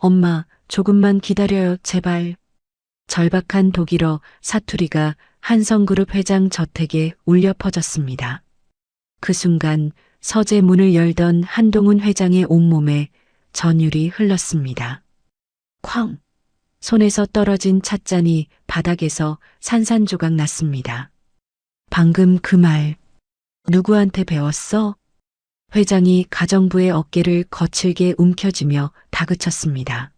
엄마, 조금만 기다려요, 제발. 절박한 독일어 사투리가 한성그룹 회장 저택에 울려 퍼졌습니다. 그 순간 서재 문을 열던 한동훈 회장의 온몸에 전율이 흘렀습니다. 쾅! 손에서 떨어진 찻잔이 바닥에서 산산조각 났습니다. 방금 그 말, 누구한테 배웠어? 회장이 가정부의 어깨를 거칠게 움켜쥐며 다그쳤습니다.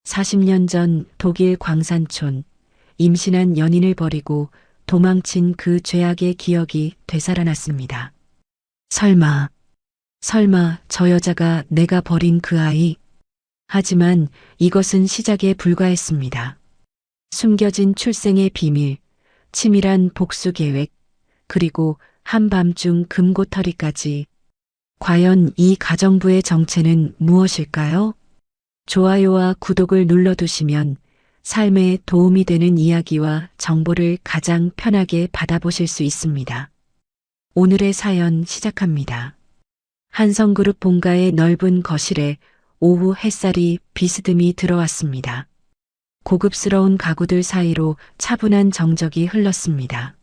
40년 전 독일 광산촌, 임신한 연인을 버리고 도망친 그 죄악의 기억이 되살아났습니다. 설마 저 여자가 내가 버린 그 아이? 하지만 이것은 시작에 불과했습니다. 숨겨진 출생의 비밀, 치밀한 복수 계획, 그리고 한밤중 금고털이까지. 과연 이 가정부의 정체는 무엇일까요? 좋아요와 구독을 눌러두시면 삶에 도움이 되는 이야기와 정보를 가장 편하게 받아보실 수 있습니다. 오늘의 사연 시작합니다. 한성그룹 본가의 넓은 거실에 오후 햇살이 비스듬히 들어왔습니다. 고급스러운 가구들 사이로 차분한 정적이 흘렀습니다.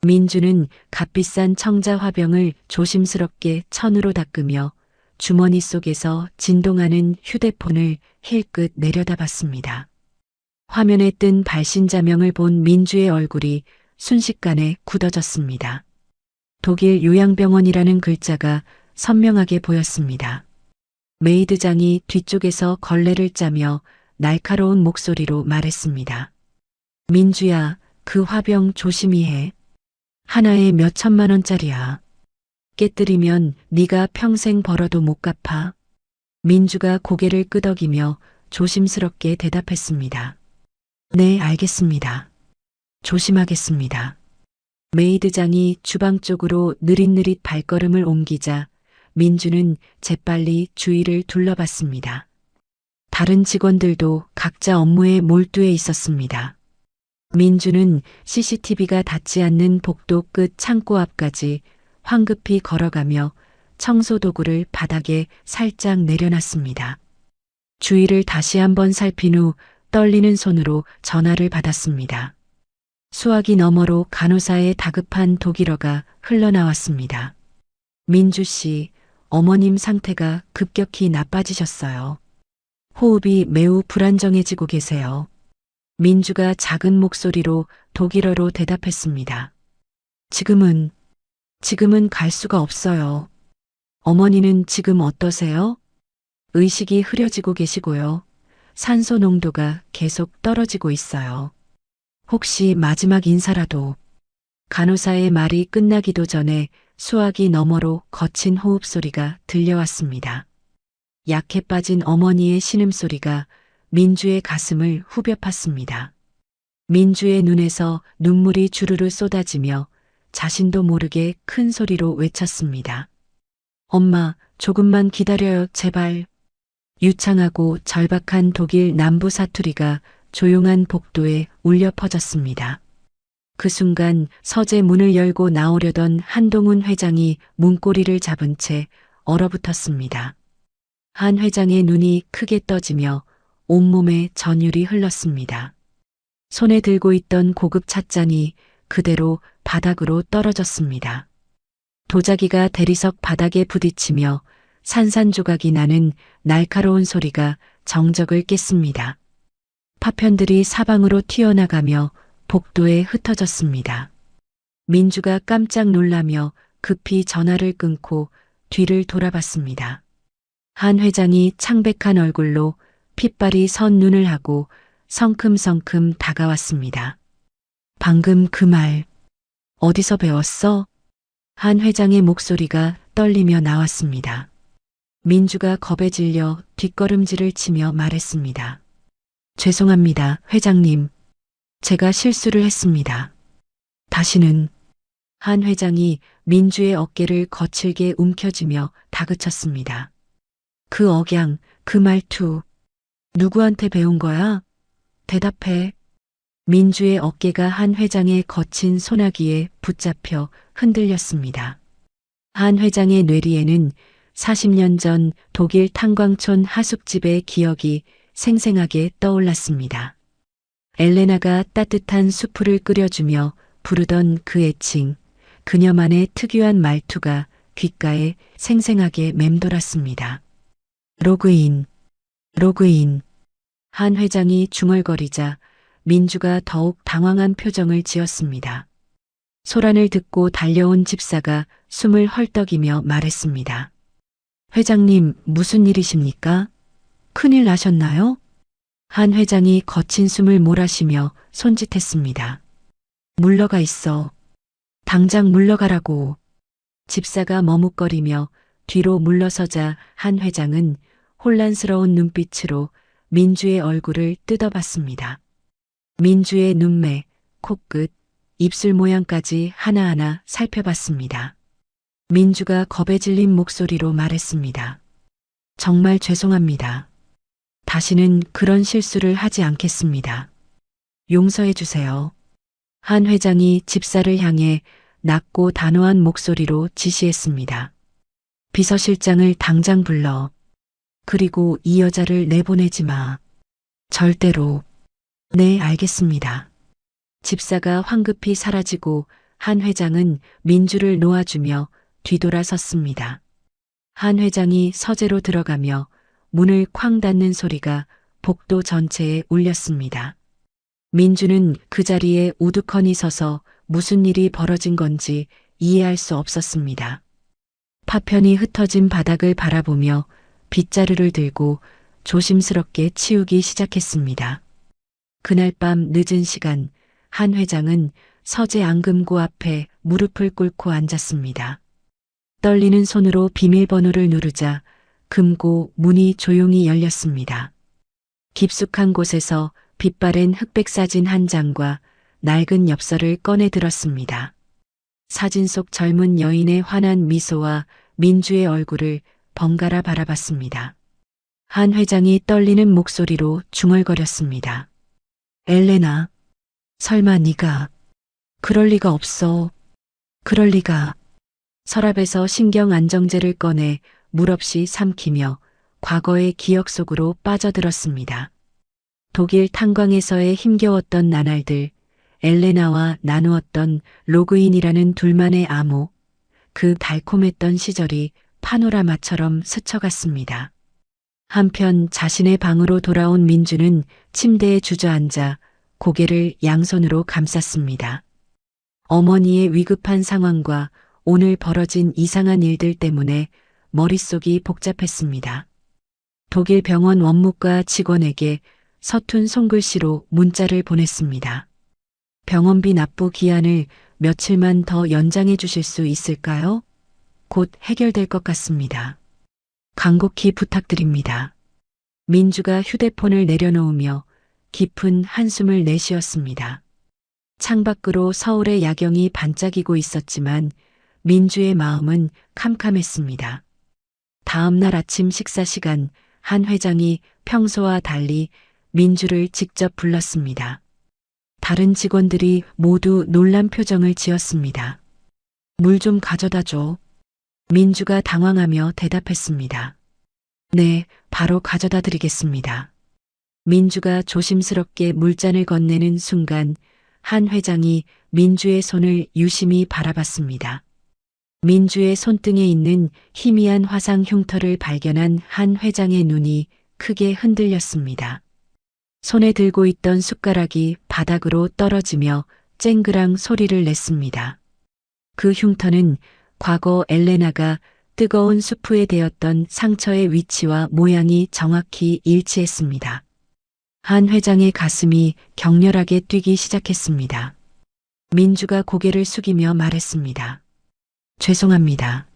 민주는 값비싼 청자 화병을 조심스럽게 천으로 닦으며 주머니 속에서 진동하는 휴대폰을 힐끗 내려다봤습니다. 화면에 뜬 발신자명을 본 민주의 얼굴이 순식간에 굳어졌습니다. 독일 요양병원이라는 글자가 선명하게 보였습니다. 메이드장이 뒤쪽에서 걸레를 짜며 날카로운 목소리로 말했습니다. 민주야, 그 화병 조심히 해. 하나에 몇 천만 원짜리야. 깨뜨리면 네가 평생 벌어도 못 갚아. 민주가 고개를 끄덕이며 조심스럽게 대답했습니다. 네, 알겠습니다. 조심하겠습니다. 메이드장이 주방 쪽으로 느릿느릿 발걸음을 옮기자 민주는 재빨리 주위를 둘러봤습니다. 다른 직원들도 각자 업무에 몰두해 있었습니다. 민주는 CCTV가 닿지 않는 복도 끝 창고 앞까지 황급히 걸어가며 청소 도구를 바닥에 살짝 내려놨습니다. 주위를 다시 한번 살핀 후 떨리는 손으로 전화를 받았습니다. 수화기 너머로 간호사의 다급한 독일어가 흘러나왔습니다. 민주 씨, 어머님 상태가 급격히 나빠지셨어요. 호흡이 매우 불안정해지고 계세요. 민주가 작은 목소리로 독일어로 대답했습니다. 지금은 갈 수가 없어요. 어머니는 지금 어떠세요? 의식이 흐려지고 계시고요. 산소 농도가 계속 떨어지고 있어요. 혹시 마지막 인사라도. 간호사의 말이 끝나기도 전에 수화기 너머로 거친 호흡 소리가 들려왔습니다. 약해 빠진 어머니의 신음소리가 민주의 가슴을 후벼 팠습니다. 민주의 눈에서 눈물이 주르르 쏟아지며 자신도 모르게 큰 소리로 외쳤습니다. 엄마, 조금만 기다려요, 제발. 유창하고 절박한 독일 남부 사투리가 조용한 복도에 울려 퍼졌습니다. 그 순간 서재 문을 열고 나오려던 한동훈 회장이 문고리를 잡은 채 얼어붙었습니다. 한 회장의 눈이 크게 떠지며 온몸에 전율이 흘렀습니다. 손에 들고 있던 고급 찻잔이 그대로 바닥으로 떨어졌습니다. 도자기가 대리석 바닥에 부딪히며 산산조각이 나는 날카로운 소리가 정적을 깼습니다. 파편들이 사방으로 튀어나가며 복도에 흩어졌습니다. 민주가 깜짝 놀라며 급히 전화를 끊고 뒤를 돌아봤습니다. 한 회장이 창백한 얼굴로 핏발이 선 눈을 하고 성큼성큼 다가왔습니다. 방금 그 말 어디서 배웠어? 한 회장의 목소리가 떨리며 나왔습니다. 민주가 겁에 질려 뒷걸음질을 치며 말했습니다. 죄송합니다, 회장님. 제가 실수를 했습니다. 다시는. 한 회장이 민주의 어깨를 거칠게 움켜쥐며 다그쳤습니다. 그 억양, 그 말투, 누구한테 배운 거야? 대답해. 민주의 어깨가 한 회장의 거친 소나기에 붙잡혀 흔들렸습니다. 한 회장의 뇌리에는 40년 전 독일 탄광촌 하숙집의 기억이 생생하게 떠올랐습니다. 엘레나가 따뜻한 수프를 끓여주며 부르던 그 애칭, 그녀만의 특유한 말투가 귓가에 생생하게 맴돌았습니다. 로그인, 로그인. 한 회장이 중얼거리자 민주가 더욱 당황한 표정을 지었습니다. 소란을 듣고 달려온 집사가 숨을 헐떡이며 말했습니다. 회장님, 무슨 일이십니까? 큰일 나셨나요? 한 회장이 거친 숨을 몰아쉬며 손짓했습니다. 물러가 있어. 당장 물러가라고. 집사가 머뭇거리며 뒤로 물러서자 한 회장은 혼란스러운 눈빛으로 민주의 얼굴을 뜯어봤습니다. 민주의 눈매, 코끝, 입술 모양까지 하나하나 살펴봤습니다. 민주가 겁에 질린 목소리로 말했습니다. 정말 죄송합니다. 다시는 그런 실수를 하지 않겠습니다. 용서해 주세요. 한 회장이 집사를 향해 낮고 단호한 목소리로 지시했습니다. 비서실장을 당장 불러. 그리고 이 여자를 내보내지 마. 절대로. 네, 알겠습니다. 집사가 황급히 사라지고 한 회장은 민주를 놓아주며 뒤돌아섰습니다. 한 회장이 서재로 들어가며 문을 쾅 닫는 소리가 복도 전체에 울렸습니다. 민주는 그 자리에 우두커니 서서 무슨 일이 벌어진 건지 이해할 수 없었습니다. 파편이 흩어진 바닥을 바라보며 빗자루를 들고 조심스럽게 치우기 시작했습니다. 그날 밤 늦은 시간, 한 회장은 서재 앙금고 앞에 무릎을 꿇고 앉았습니다. 떨리는 손으로 비밀번호를 누르자 금고 문이 조용히 열렸습니다. 깊숙한 곳에서 빛바랜 흑백 사진 한 장과 낡은 엽서를 꺼내 들었습니다. 사진 속 젊은 여인의 환한 미소와 민주의 얼굴을 번갈아 바라봤습니다. 한 회장이 떨리는 목소리로 중얼거렸습니다. 엘레나, 설마 네가... 그럴 리가 없어. 그럴 리가... 서랍에서 신경 안정제를 꺼내 물없이 삼키며 과거의 기억 속으로 빠져들었습니다. 독일 탄광에서의 힘겨웠던 나날들, 엘레나와 나누었던 로그인이라는 둘만의 암호, 그 달콤했던 시절이 파노라마처럼 스쳐갔습니다. 한편 자신의 방으로 돌아온 민주는 침대에 주저앉아 고개를 양손으로 감쌌습니다. 어머니의 위급한 상황과 오늘 벌어진 이상한 일들 때문에 머릿속이 복잡했습니다. 독일 병원 원무과 직원에게 서툰 손글씨로 문자를 보냈습니다. 병원비 납부 기한을 며칠만 더 연장해 주실 수 있을까요? 곧 해결될 것 같습니다. 간곡히 부탁드립니다. 민주가 휴대폰을 내려놓으며 깊은 한숨을 내쉬었습니다. 창밖으로 서울의 야경이 반짝이고 있었지만 민주의 마음은 캄캄했습니다. 다음 날 아침 식사 시간, 한 회장이 평소와 달리 민주를 직접 불렀습니다. 다른 직원들이 모두 놀란 표정을 지었습니다. 물 좀 가져다 줘. 민주가 당황하며 대답했습니다. 네, 바로 가져다 드리겠습니다. 민주가 조심스럽게 물잔을 건네는 순간 한 회장이 민주의 손을 유심히 바라봤습니다. 민주의 손등에 있는 희미한 화상 흉터를 발견한 한 회장의 눈이 크게 흔들렸습니다. 손에 들고 있던 숟가락이 바닥으로 떨어지며 쨍그랑 소리를 냈습니다. 그 흉터는 과거 엘레나가 뜨거운 수프에 대었던 상처의 위치와 모양이 정확히 일치했습니다. 한 회장의 가슴이 격렬하게 뛰기 시작했습니다. 민주가 고개를 숙이며 말했습니다. 죄송합니다.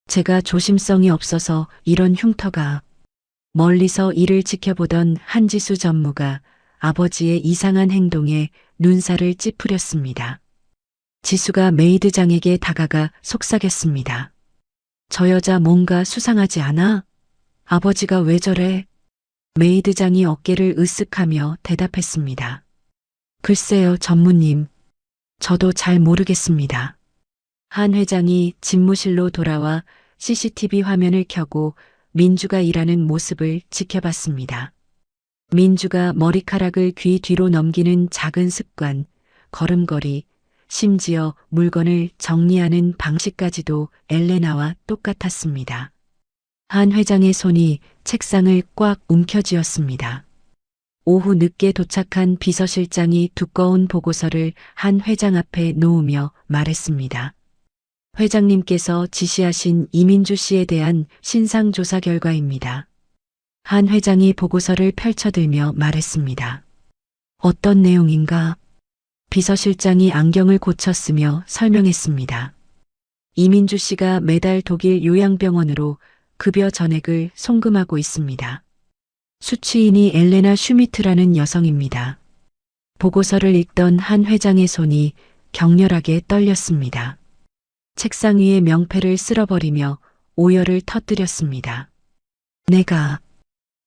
제가 조심성이 없어서 이런 흉터가... 멀리서 이를 지켜보던 한지수 전무가 아버지의 이상한 행동에 눈살을 찌푸렸습니다. 지수가 메이드장에게 다가가 속삭였습니다. 저 여자 뭔가 수상하지 않아? 아버지가 왜 저래? 메이드장이 어깨를 으쓱하며 대답했습니다. 글쎄요, 전무님. 저도 잘 모르겠습니다. 한 회장이 집무실로 돌아와 CCTV 화면을 켜고 민주가 일하는 모습을 지켜봤습니다. 민주가 머리카락을 귀 뒤로 넘기는 작은 습관, 걸음걸이, 심지어 물건을 정리하는 방식까지도 엘레나와 똑같았습니다. 한 회장의 손이 책상을 꽉 움켜쥐었습니다. 오후 늦게 도착한 비서실장이 두꺼운 보고서를 한 회장 앞에 놓으며 말했습니다. 회장님께서 지시하신 이민주 씨에 대한 신상조사 결과입니다. 한 회장이 보고서를 펼쳐들며 말했습니다. 어떤 내용인가? 비서실장이 안경을 고쳤으며 설명했습니다. 이민주 씨가 매달 독일 요양병원으로 급여 전액을 송금하고 있습니다. 수취인이 엘레나 슈미트라는 여성입니다. 보고서를 읽던 한 회장의 손이 격렬하게 떨렸습니다. 책상 위에 명패를 쓸어버리며 오열을 터뜨렸습니다.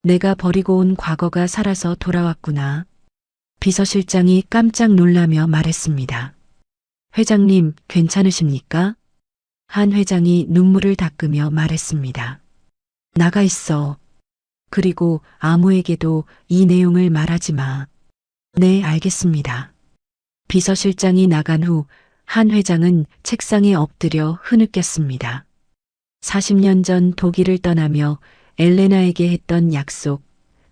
내가 버리고 온 과거가 살아서 돌아왔구나. 비서실장이 깜짝 놀라며 말했습니다. 회장님, 괜찮으십니까? 한 회장이 눈물을 닦으며 말했습니다. 나가 있어. 그리고 아무에게도 이 내용을 말하지 마. 네, 알겠습니다. 비서실장이 나간 후 한 회장은 책상에 엎드려 흐느꼈습니다. 40년 전 독일을 떠나며 엘레나에게 했던 약속,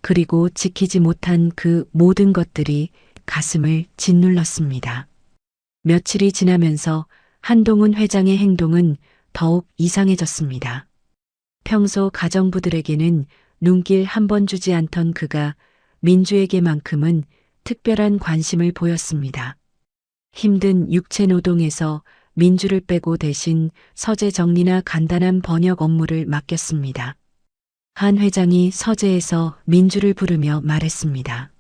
그리고 지키지 못한 그 모든 것들이 가슴을 짓눌렀습니다. 며칠이 지나면서 한동훈 회장의 행동은 더욱 이상해졌습니다. 평소 가정부들에게는 눈길 한 번 주지 않던 그가 민주에게만큼은 특별한 관심을 보였습니다. 힘든 육체 노동에서 민주를 빼고 대신 서재 정리나 간단한 번역 업무를 맡겼습니다. 한 회장이 서재에서 민주를 부르며 말했습니다.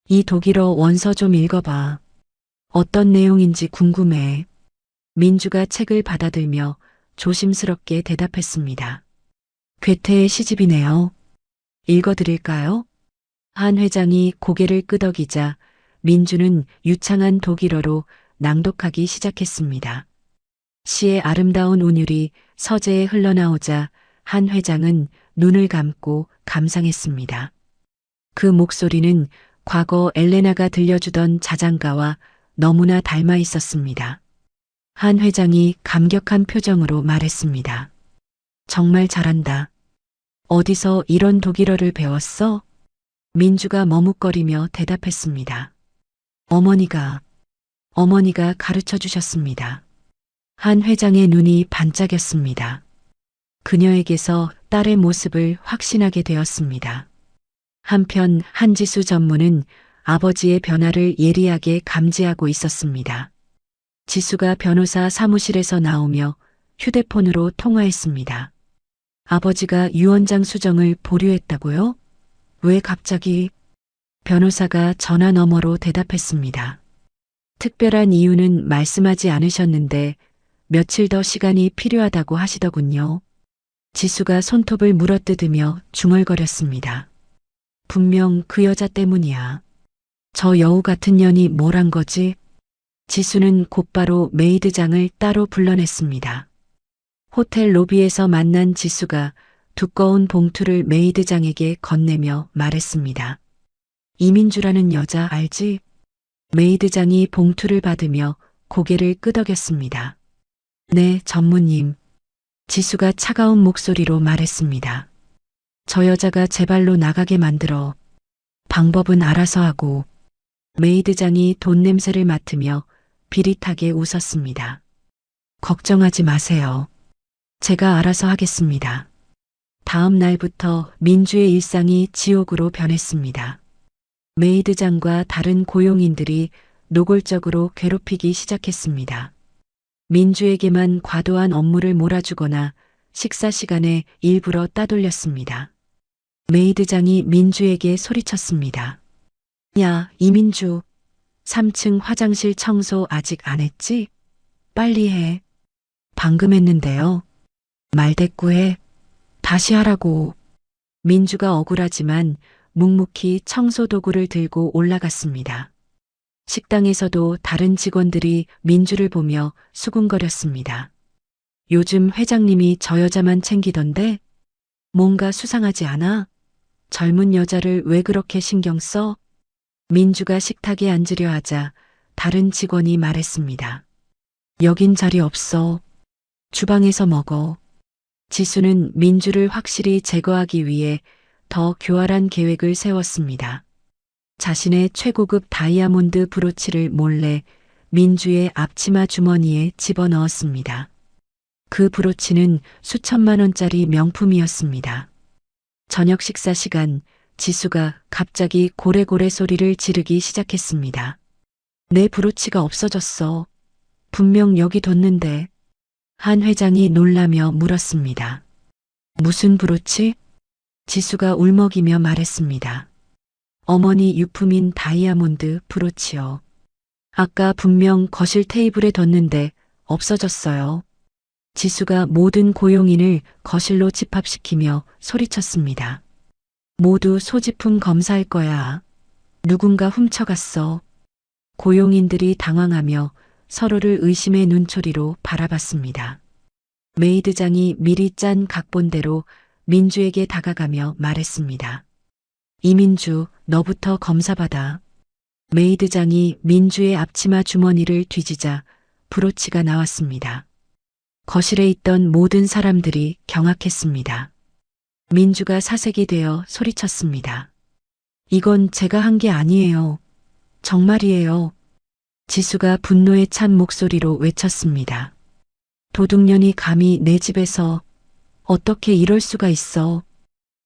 이 독일어 원서 좀 읽어봐. 어떤 내용인지 궁금해. 민주가 책을 받아들며 조심스럽게 대답했습니다. 괴테의 시집이네요. 읽어드릴까요? 한 회장이 고개를 끄덕이자 민주는 유창한 독일어로 낭독하기 시작했습니다. 시의 아름다운 운율이 서재에 흘러나오자 한 회장은 눈을 감고 감상했습니다. 그 목소리는 과거 엘레나가 들려주던 자장가와 너무나 닮아 있었습니다. 한 회장이 감격한 표정으로 말했습니다. 정말 잘한다. 어디서 이런 독일어를 배웠어? 민주가 머뭇거리며 대답했습니다. 어머니가 가르쳐 주셨습니다. 한 회장의 눈이 반짝였습니다. 그녀에게서 딸의 모습을 확신하게 되었습니다. 한편 한지수 전무는 아버지의 변화를 예리하게 감지하고 있었습니다. 지수가 변호사 사무실에서 나오며 휴대폰으로 통화했습니다. 아버지가 유언장 수정을 보류했다고요? 왜 갑자기? 변호사가 전화 너머로 대답했습니다. 특별한 이유는 말씀하지 않으셨는데 며칠 더 시간이 필요하다고 하시더군요. 지수가 손톱을 물어뜯으며 중얼거렸습니다. 분명 그 여자 때문이야. 저 여우 같은 년이 뭘 한 거지? 지수는 곧바로 메이드장을 따로 불러냈습니다. 호텔 로비에서 만난 지수가 두꺼운 봉투를 메이드장에게 건네며 말했습니다. 이민주라는 여자 알지? 메이드장이 봉투를 받으며 고개를 끄덕였습니다. 네, 전무님. 지수가 차가운 목소리로 말했습니다. 저 여자가 제 발로 나가게 만들어. 방법은 알아서 하고. 메이드장이 돈 냄새를 맡으며 비릿하게 웃었습니다. 걱정하지 마세요. 제가 알아서 하겠습니다. 다음 날부터 민주의 일상이 지옥으로 변했습니다. 메이드장과 다른 고용인들이 노골적으로 괴롭히기 시작했습니다. 민주에게만 과도한 업무를 몰아주거나 식사 시간에 일부러 따돌렸습니다. 메이드장이 민주에게 소리쳤습니다. 야, 이민주. 3층 화장실 청소 아직 안 했지? 빨리 해. 방금 했는데요. 말대꾸해. 다시 하라고. 민주가 억울하지만 묵묵히 청소 도구를 들고 올라갔습니다. 식당에서도 다른 직원들이 민주를 보며 수군거렸습니다. 요즘 회장님이 저 여자만 챙기던데 뭔가 수상하지 않아? 젊은 여자를 왜 그렇게 신경 써? 민주가 식탁에 앉으려 하자 다른 직원이 말했습니다. 여긴 자리 없어. 주방에서 먹어. 지수는 민주를 확실히 제거하기 위해 더 교활한 계획을 세웠습니다. 자신의 최고급 다이아몬드 브로치를 몰래 민주의 앞치마 주머니에 집어넣었습니다. 그 브로치는 수천만 원짜리 명품이었습니다. 저녁 식사 시간, 지수가 갑자기 고래고래 소리를 지르기 시작했습니다. 내 브로치가 없어졌어. 분명 여기 뒀는데. 한 회장이 놀라며 물었습니다. 무슨 브로치? 지수가 울먹이며 말했습니다. 어머니 유품인 다이아몬드 브로치요. 아까 분명 거실 테이블에 뒀는데 없어졌어요. 지수가 모든 고용인을 거실로 집합시키며 소리쳤습니다. 모두 소지품 검사할 거야. 누군가 훔쳐갔어. 고용인들이 당황하며 서로를 의심의 눈초리로 바라봤습니다. 메이드장이 미리 짠 각본대로 민주에게 다가가며 말했습니다. 이민주, 너부터 검사받아. 메이드장이 민주의 앞치마 주머니를 뒤지자 브로치가 나왔습니다. 거실에 있던 모든 사람들이 경악했습니다. 민주가 사색이 되어 소리쳤습니다. 이건 제가 한 게 아니에요. 정말이에요. 지수가 분노에 찬 목소리로 외쳤습니다. 도둑년이 감히 내 집에서 어떻게 이럴 수가 있어.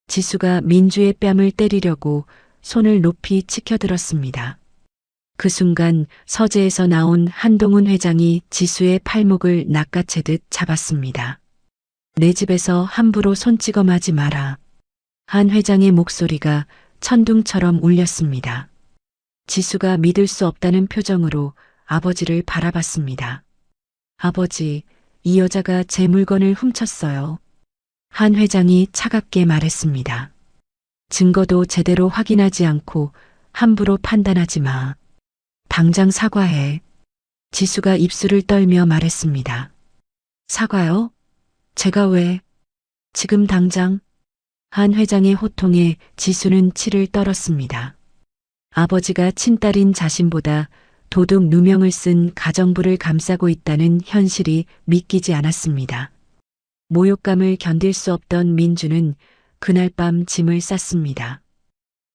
지수가 민주의 뺨을 때리려고 손을 높이 치켜들었습니다. 그 순간 서재에서 나온 한동훈 회장이 지수의 팔목을 낚아채듯 잡았습니다. 내 집에서 함부로 손찌검하지 마라. 한 회장의 목소리가 천둥처럼 울렸습니다. 지수가 믿을 수 없다는 표정으로 아버지를 바라봤습니다. 아버지, 이 여자가 제 물건을 훔쳤어요. 한 회장이 차갑게 말했습니다. 증거도 제대로 확인하지 않고 함부로 판단하지 마. 당장 사과해. 지수가 입술을 떨며 말했습니다. 사과요? 제가 왜? 지금 당장? 한 회장의 호통에 지수는 치를 떨었습니다. 아버지가 친딸인 자신보다 도둑 누명을 쓴 가정부를 감싸고 있다는 현실이 믿기지 않았습니다. 모욕감을 견딜 수 없던 민주는 그날 밤 짐을 쌌습니다.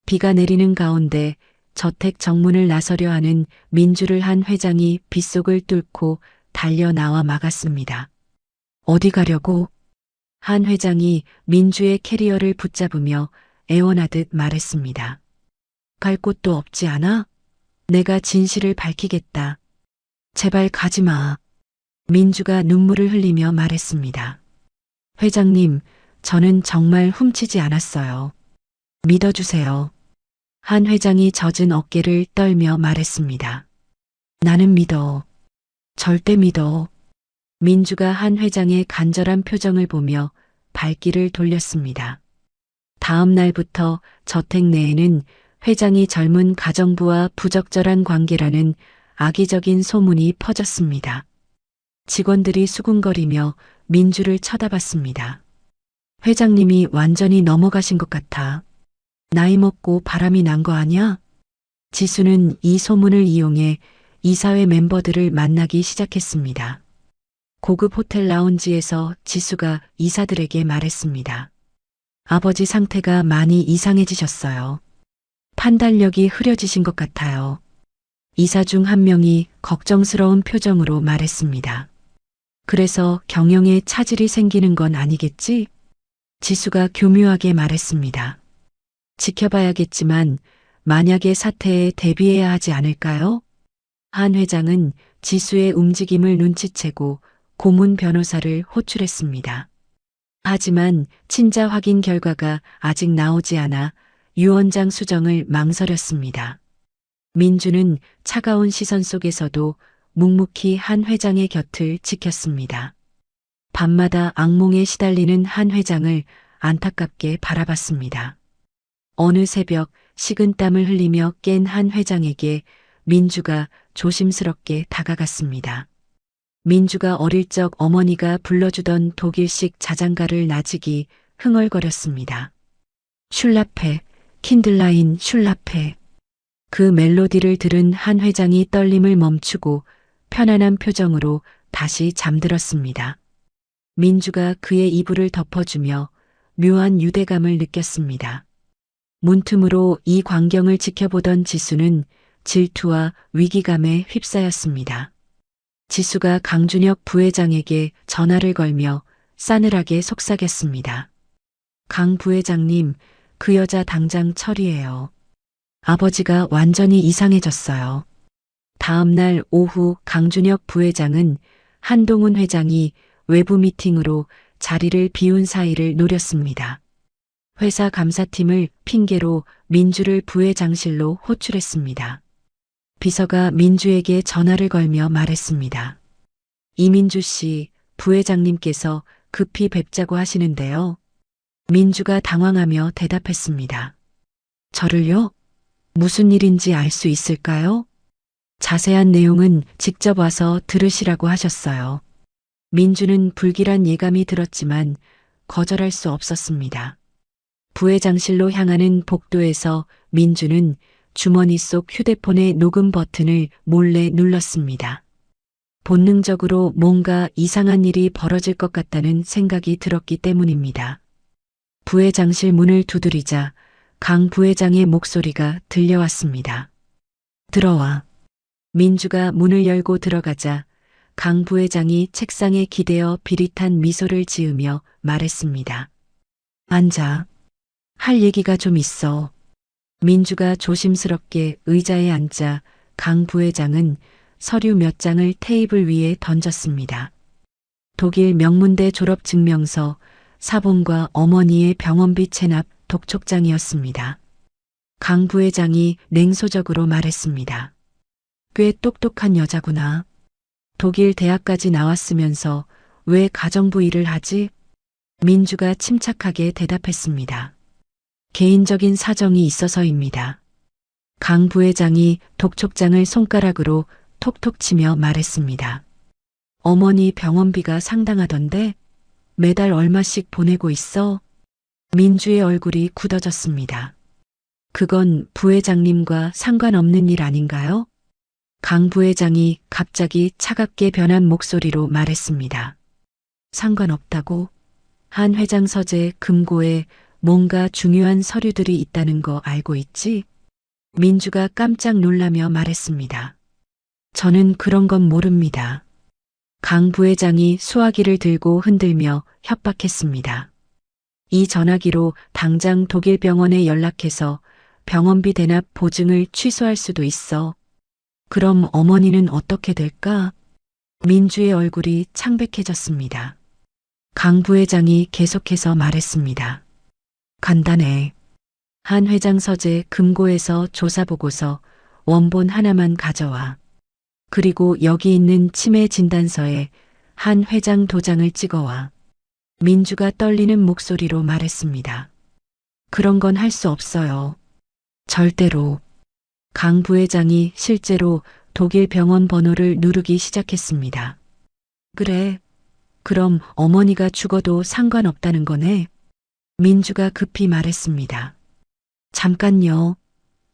비가 내리는 가운데 저택 정문을 나서려 하는 민주를 한 회장이 빗속을 뚫고 달려 나와 막았습니다. 어디 가려고? 한 회장이 민주의 캐리어를 붙잡으며 애원하듯 말했습니다. 갈 곳도 없지 않아? 내가 진실을 밝히겠다. 제발 가지 마. 민주가 눈물을 흘리며 말했습니다. 회장님, 저는 정말 훔치지 않았어요. 믿어주세요. 한 회장이 젖은 어깨를 떨며 말했습니다. 나는 믿어. 절대 믿어. 민주가 한 회장의 간절한 표정을 보며 발길을 돌렸습니다. 다음 날부터 저택 내에는 회장이 젊은 가정부와 부적절한 관계라는 악의적인 소문이 퍼졌습니다. 직원들이 수군거리며 민주를 쳐다봤습니다. 회장님이 완전히 넘어가신 것 같아. 나이 먹고 바람이 난 거 아냐? 지수는 이 소문을 이용해 이사회 멤버들을 만나기 시작했습니다. 고급 호텔 라운지에서 지수가 이사들에게 말했습니다. 아버지 상태가 많이 이상해지셨어요. 판단력이 흐려지신 것 같아요. 이사 중 한 명이 걱정스러운 표정으로 말했습니다. 그래서 경영에 차질이 생기는 건 아니겠지? 지수가 교묘하게 말했습니다. 지켜봐야겠지만 만약의 사태에 대비해야 하지 않을까요? 한 회장은 지수의 움직임을 눈치채고 고문 변호사를 호출했습니다. 하지만 친자 확인 결과가 아직 나오지 않아 유 원장 수정을 망설였습니다. 민주는 차가운 시선 속에서도 묵묵히 한 회장의 곁을 지켰습니다. 밤마다 악몽에 시달리는 한 회장을 안타깝게 바라봤습니다. 어느 새벽 식은땀을 흘리며 깬 한 회장에게 민주가 조심스럽게 다가갔습니다. 민주가 어릴 적 어머니가 불러주던 독일식 자장가를 나직이 흥얼거렸습니다. 슐라페, 킨들라인 슐라페. 그 멜로디를 들은 한 회장이 떨림을 멈추고 편안한 표정으로 다시 잠들었습니다. 민주가 그의 이불을 덮어주며 묘한 유대감을 느꼈습니다. 문틈으로 이 광경을 지켜보던 지수는 질투와 위기감에 휩싸였습니다. 지수가 강준혁 부회장에게 전화를 걸며 싸늘하게 속삭였습니다. 강 부회장님, 그 여자 당장 처리해요. 아버지가 완전히 이상해졌어요. 다음 날 오후 강준혁 부회장은 한동훈 회장이 외부 미팅으로 자리를 비운 사이를 노렸습니다. 회사 감사팀을 핑계로 민주를 부회장실로 호출했습니다. 비서가 민주에게 전화를 걸며 말했습니다. 이민주 씨, 부회장님께서 급히 뵙자고 하시는데요. 민주가 당황하며 대답했습니다. 저를요? 무슨 일인지 알 수 있을까요? 자세한 내용은 직접 와서 들으시라고 하셨어요. 민주는 불길한 예감이 들었지만 거절할 수 없었습니다. 부회장실로 향하는 복도에서 민주는 주머니 속 휴대폰의 녹음 버튼을 몰래 눌렀습니다. 본능적으로 뭔가 이상한 일이 벌어질 것 같다는 생각이 들었기 때문입니다. 부회장실 문을 두드리자 강 부회장의 목소리가 들려왔습니다. 들어와. 민주가 문을 열고 들어가자 강 부회장이 책상에 기대어 비릿한 미소를 지으며 말했습니다. 앉아. 할 얘기가 좀 있어. 민주가 조심스럽게 의자에 앉자 강 부회장은 서류 몇 장을 테이블 위에 던졌습니다. 독일 명문대 졸업 증명서, 사본과 어머니의 병원비 체납 독촉장이었습니다. 강 부회장이 냉소적으로 말했습니다. 꽤 똑똑한 여자구나. 독일 대학까지 나왔으면서 왜 가정부 일을 하지? 민주가 침착하게 대답했습니다. 개인적인 사정이 있어서입니다. 강 부회장이 독촉장을 손가락으로 톡톡 치며 말했습니다. 어머니 병원비가 상당하던데 매달 얼마씩 보내고 있어? 민주의 얼굴이 굳어졌습니다. 그건 부회장님과 상관없는 일 아닌가요? 강 부회장이 갑자기 차갑게 변한 목소리로 말했습니다. 상관없다고? 한 회장 서재 금고에 뭔가 중요한 서류들이 있다는 거 알고 있지? 민주가 깜짝 놀라며 말했습니다. 저는 그런 건 모릅니다. 강 부회장이 수화기를 들고 흔들며 협박했습니다. 이 전화기로 당장 독일 병원에 연락해서 병원비 대납 보증을 취소할 수도 있어. 그럼 어머니는 어떻게 될까? 민주의 얼굴이 창백해졌습니다. 강 부회장이 계속해서 말했습니다. 간단해. 한 회장 서재 금고에서 조사보고서 원본 하나만 가져와. 그리고 여기 있는 치매 진단서에 한 회장 도장을 찍어와. 민주가 떨리는 목소리로 말했습니다. 그런 건 할 수 없어요. 절대로. 강 부회장이 실제로 독일 병원 번호를 누르기 시작했습니다. 그래. 그럼 어머니가 죽어도 상관없다는 거네. 민주가 급히 말했습니다. 잠깐요.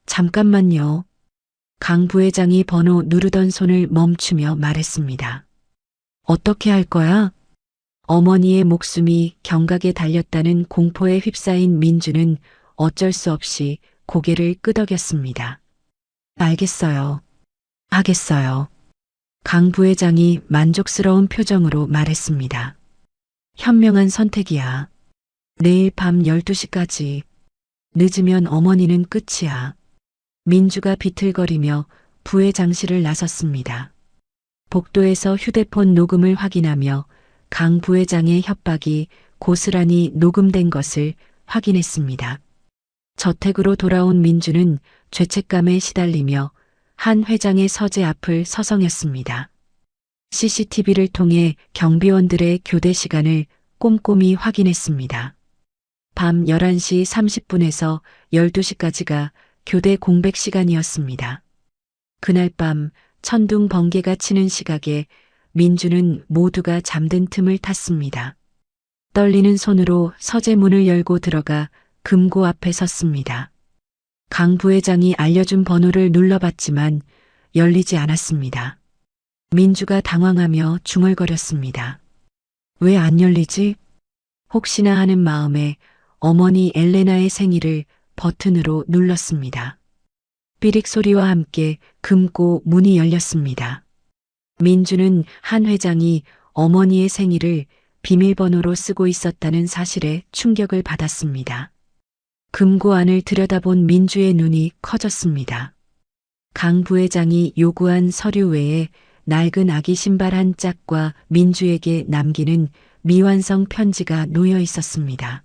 잠깐만요. 강 부회장이 번호 누르던 손을 멈추며 말했습니다. 어떻게 할 거야? 어머니의 목숨이 경각에 달렸다는 공포에 휩싸인 민주는 어쩔 수 없이 고개를 끄덕였습니다. 알겠어요. 하겠어요. 강 부회장이 만족스러운 표정으로 말했습니다. 현명한 선택이야. 내일 밤 12시까지. 늦으면 어머니는 끝이야. 민주가 비틀거리며 부회장실을 나섰습니다. 복도에서 휴대폰 녹음을 확인하며 강 부회장의 협박이 고스란히 녹음된 것을 확인했습니다. 저택으로 돌아온 민주는 죄책감에 시달리며 한 회장의 서재 앞을 서성였습니다. CCTV를 통해 경비원들의 교대 시간을 꼼꼼히 확인했습니다. 밤 11시 30분에서 12시까지가 교대 공백 시간이었습니다. 그날 밤 천둥 번개가 치는 시각에 민주는 모두가 잠든 틈을 탔습니다. 떨리는 손으로 서재문을 열고 들어가 금고 앞에 섰습니다. 강 부회장이 알려준 번호를 눌러봤지만 열리지 않았습니다. 민주가 당황하며 중얼거렸습니다. 왜 안 열리지? 혹시나 하는 마음에 어머니 엘레나의 생일을 버튼으로 눌렀습니다. 삐릭 소리와 함께 금고 문이 열렸습니다. 민주는 한 회장이 어머니의 생일을 비밀번호로 쓰고 있었다는 사실에 충격을 받았습니다. 금고 안을 들여다본 민주의 눈이 커졌습니다. 강 부회장이 요구한 서류 외에 낡은 아기 신발 한 짝과 민주에게 남기는 미완성 편지가 놓여 있었습니다.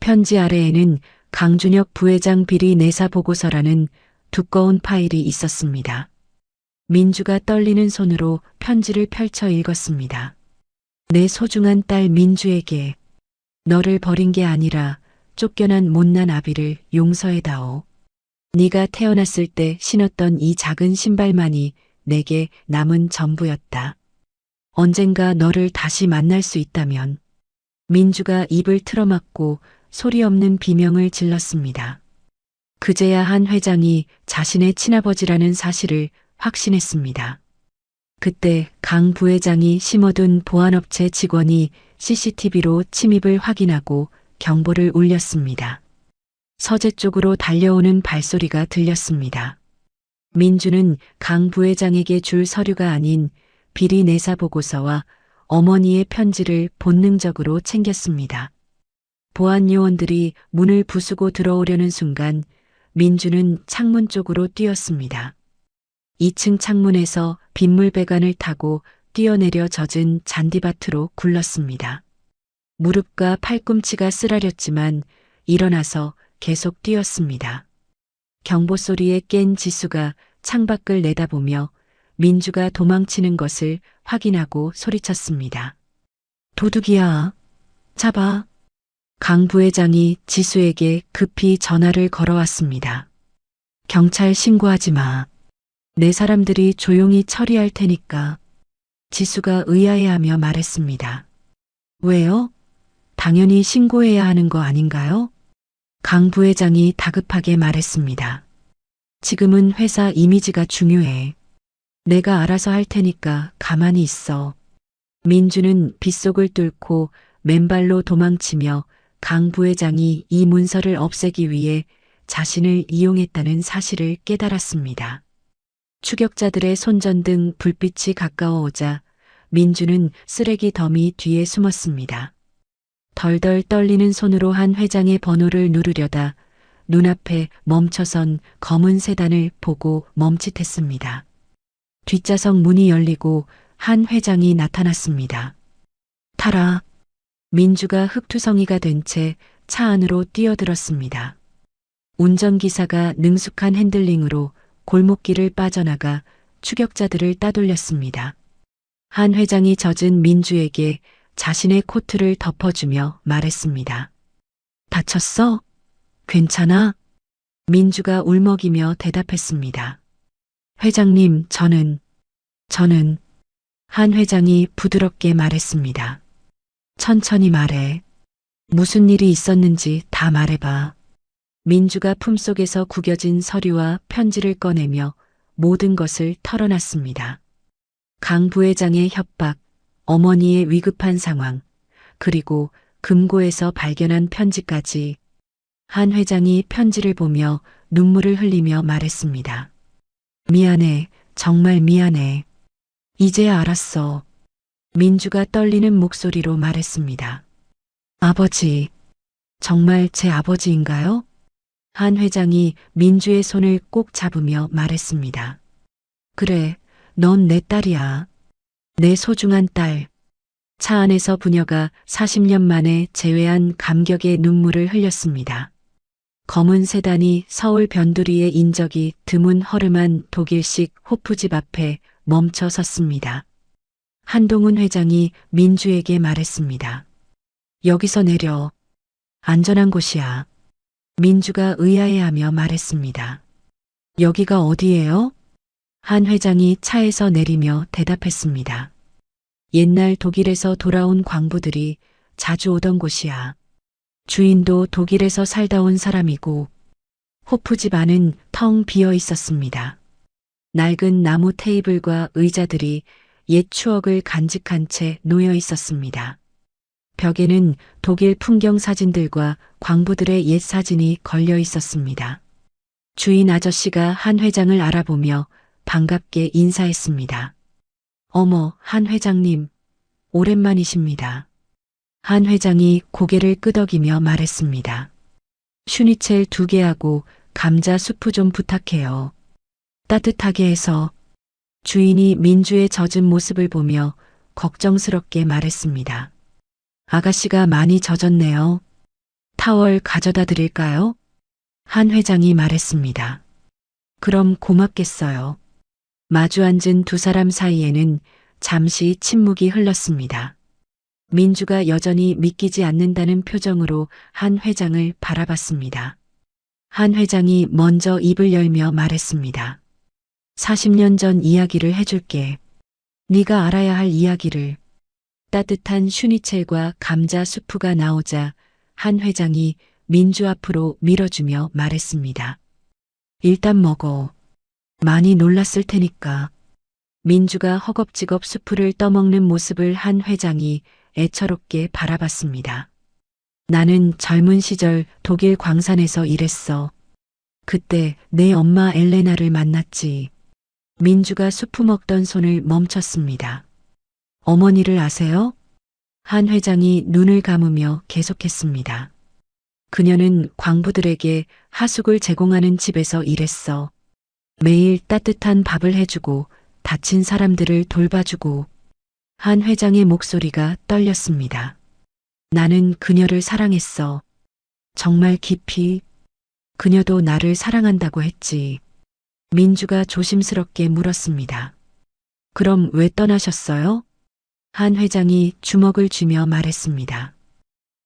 편지 아래에는 강준혁 부회장 비리 내사 보고서라는 두꺼운 파일이 있었습니다. 민주가 떨리는 손으로 편지를 펼쳐 읽었습니다. 내 소중한 딸 민주에게 너를 버린 게 아니라 쫓겨난 못난 아비를 용서해다오. 네가 태어났을 때 신었던 이 작은 신발만이 내게 남은 전부였다. 언젠가 너를 다시 만날 수 있다면. 민주가 입을 틀어막고 소리 없는 비명을 질렀습니다. 그제야 한 회장이 자신의 친아버지라는 사실을 확신했습니다. 그때 강 부회장이 심어둔 보안업체 직원이 CCTV로 침입을 확인하고 경보를 울렸습니다. 서재 쪽으로 달려오는 발소리가 들렸습니다. 민주는 강 부회장에게 줄 서류가 아닌 비리 내사 보고서와 어머니의 편지를 본능적으로 챙겼습니다. 보안 요원들이 문을 부수고 들어오려는 순간 민주는 창문 쪽으로 뛰었습니다. 2층 창문에서 빗물배관을 타고 뛰어내려 젖은 잔디밭으로 굴렀습니다. 무릎과 팔꿈치가 쓰라렸지만 일어나서 계속 뛰었습니다. 경보 소리에 깬 지수가 창밖을 내다보며 민주가 도망치는 것을 확인하고 소리쳤습니다. 도둑이야. 잡아. 강 부회장이 지수에게 급히 전화를 걸어왔습니다. 경찰 신고하지 마. 내 사람들이 조용히 처리할 테니까. 지수가 의아해하며 말했습니다. 왜요? 당연히 신고해야 하는 거 아닌가요? 강 부회장이 다급하게 말했습니다. 지금은 회사 이미지가 중요해. 내가 알아서 할 테니까 가만히 있어. 민주는 빗속을 뚫고 맨발로 도망치며 강 부회장이 이 문서를 없애기 위해 자신을 이용했다는 사실을 깨달았습니다. 추격자들의 손전등 불빛이 가까워오자 민주는 쓰레기 더미 뒤에 숨었습니다. 덜덜 떨리는 손으로 한 회장의 번호를 누르려다 눈앞에 멈춰선 검은 세단을 보고 멈칫했습니다. 뒷좌석 문이 열리고 한 회장이 나타났습니다. 타라. 민주가 흙투성이가 된 채 차 안으로 뛰어들었습니다. 운전기사가 능숙한 핸들링으로 골목길을 빠져나가 추격자들을 따돌렸습니다. 한 회장이 젖은 민주에게 자신의 코트를 덮어주며 말했습니다. 다쳤어? 괜찮아? 민주가 울먹이며 대답했습니다. 회장님, 저는 한 회장이 부드럽게 말했습니다. 천천히 말해. 무슨 일이 있었는지 다 말해봐. 민주가 품속에서 구겨진 서류와 편지를 꺼내며 모든 것을 털어놨습니다. 강 부회장의 협박, 어머니의 위급한 상황, 그리고 금고에서 발견한 편지까지. 한 회장이 편지를 보며 눈물을 흘리며 말했습니다. 미안해, 정말 미안해. 이제야 알았어. 민주가 떨리는 목소리로 말했습니다. 아버지, 정말 제 아버지인가요? 한 회장이 민주의 손을 꼭 잡으며 말했습니다. 그래, 넌 내 딸이야. 내 소중한 딸. 차 안에서 부녀가 40년 만에 재회한 감격의 눈물을 흘렸습니다. 검은 세단이 서울 변두리의 인적이 드문 허름한 독일식 호프집 앞에 멈춰 섰습니다. 한동훈 회장이 민주에게 말했습니다. 여기서 내려. 안전한 곳이야. 민주가 의아해하며 말했습니다. 여기가 어디예요? 한 회장이 차에서 내리며 대답했습니다. 옛날 독일에서 돌아온 광부들이 자주 오던 곳이야. 주인도 독일에서 살다 온 사람이고 호프집 안은 텅 비어 있었습니다. 낡은 나무 테이블과 의자들이 옛 추억을 간직한 채 놓여 있었습니다. 벽에는 독일 풍경 사진들과 광부들의 옛 사진이 걸려 있었습니다. 주인 아저씨가 한 회장을 알아보며 반갑게 인사했습니다. 어머, 한 회장님, 오랜만이십니다. 한 회장이 고개를 끄덕이며 말했습니다. 슈니첼 2개하고 감자 수프 좀 부탁해요. 따뜻하게 해서. 주인이 민주의 젖은 모습을 보며 걱정스럽게 말했습니다. 아가씨가 많이 젖었네요. 타월 가져다 드릴까요? 한 회장이 말했습니다. 그럼 고맙겠어요. 마주 앉은 두 사람 사이에는 잠시 침묵이 흘렀습니다. 민주가 여전히 믿기지 않는다는 표정으로 한 회장을 바라봤습니다. 한 회장이 먼저 입을 열며 말했습니다. 40년 전 이야기를 해줄게. 네가 알아야 할 이야기를. 따뜻한 슈니첼과 감자 수프가 나오자 한 회장이 민주 앞으로 밀어주며 말했습니다. 일단 먹어. 많이 놀랐을 테니까. 민주가 허겁지겁 수프를 떠먹는 모습을 한 회장이 애처롭게 바라봤습니다. 나는 젊은 시절 독일 광산에서 일했어. 그때 내 엄마 엘레나를 만났지. 민주가 수프 먹던 손을 멈췄습니다. 어머니를 아세요? 한 회장이 눈을 감으며 계속했습니다. 그녀는 광부들에게 하숙을 제공하는 집에서 일했어. 매일 따뜻한 밥을 해주고 다친 사람들을 돌봐주고. 한 회장의 목소리가 떨렸습니다. 나는 그녀를 사랑했어. 정말 깊이. 그녀도 나를 사랑한다고 했지. 민주가 조심스럽게 물었습니다. 그럼 왜 떠나셨어요? 한 회장이 주먹을 쥐며 말했습니다.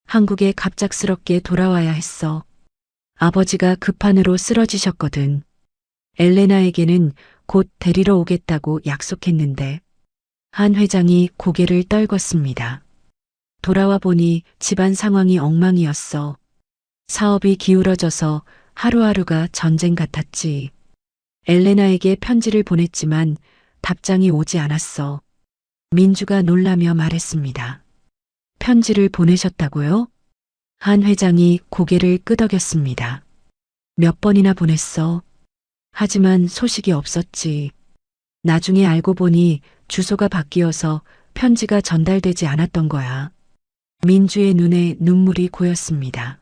한국에 갑작스럽게 돌아와야 했어. 아버지가 급한으로 쓰러지셨거든. 엘레나에게는 곧 데리러 오겠다고 약속했는데. 한 회장이 고개를 떨궜습니다. 돌아와 보니 집안 상황이 엉망이었어. 사업이 기울어져서 하루하루가 전쟁 같았지. 엘레나에게 편지를 보냈지만 답장이 오지 않았어. 민주가 놀라며 말했습니다. 편지를 보내셨다고요? 한 회장이 고개를 끄덕였습니다. 몇 번이나 보냈어. 하지만 소식이 없었지. 나중에 알고 보니 주소가 바뀌어서 편지가 전달되지 않았던 거야. 민주의 눈에 눈물이 고였습니다.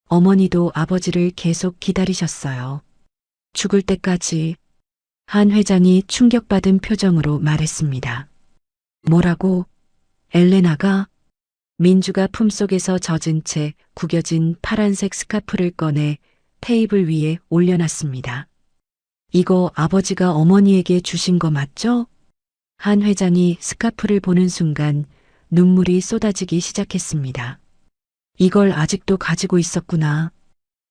어머니도 아버지를 계속 기다리셨어요. 죽을 때까지. 한 회장이 충격받은 표정으로 말했습니다. 뭐라고? 엘레나가? 민주가 품속에서 젖은 채 구겨진 파란색 스카프를 꺼내 테이블 위에 올려놨습니다. 이거 아버지가 어머니에게 주신 거 맞죠? 한 회장이 스카프를 보는 순간 눈물이 쏟아지기 시작했습니다. 이걸 아직도 가지고 있었구나.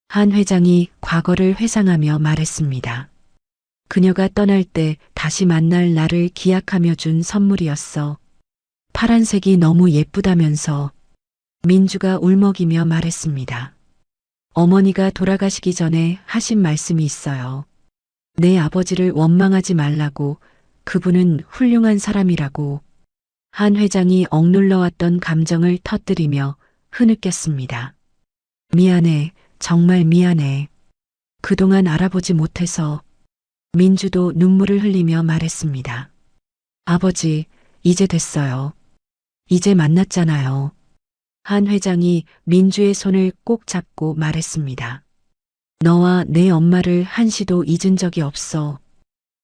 한 회장이 과거를 회상하며 말했습니다. 그녀가 떠날 때 다시 만날 나를 기약하며 준 선물이었어. 파란색이 너무 예쁘다면서. 민주가 울먹이며 말했습니다. 어머니가 돌아가시기 전에 하신 말씀이 있어요. 내 아버지를 원망하지 말라고. 그분은 훌륭한 사람이라고. 한 회장이 억눌러왔던 감정을 터뜨리며 흐느꼈습니다. 미안해, 정말 미안해. 그동안 알아보지 못해서. 민주도 눈물을 흘리며 말했습니다. 아버지, 이제 됐어요. 이제 만났잖아요. 한 회장이 민주의 손을 꼭 잡고 말했습니다. 너와 내 엄마를 한시도 잊은 적이 없어.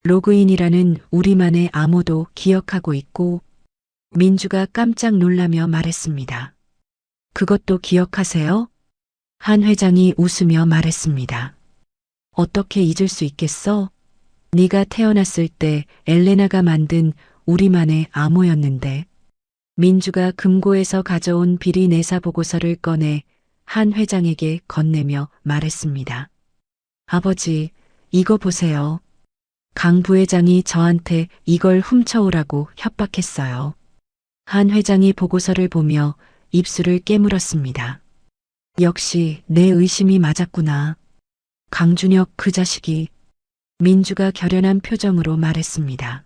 로그인이라는 우리만의 암호도 기억하고 있고. 민주가 깜짝 놀라며 말했습니다. 그것도 기억하세요? 한 회장이 웃으며 말했습니다. 어떻게 잊을 수 있겠어? 네가 태어났을 때 엘레나가 만든 우리만의 암호였는데. 민주가 금고에서 가져온 비리 내사 보고서를 꺼내 한 회장에게 건네며 말했습니다. 아버지, 이거 보세요. 강 부회장이 저한테 이걸 훔쳐오라고 협박했어요. 한 회장이 보고서를 보며 입술을 깨물었습니다. 역시 내 의심이 맞았구나. 강준혁 그 자식이. 민주가 결연한 표정으로 말했습니다.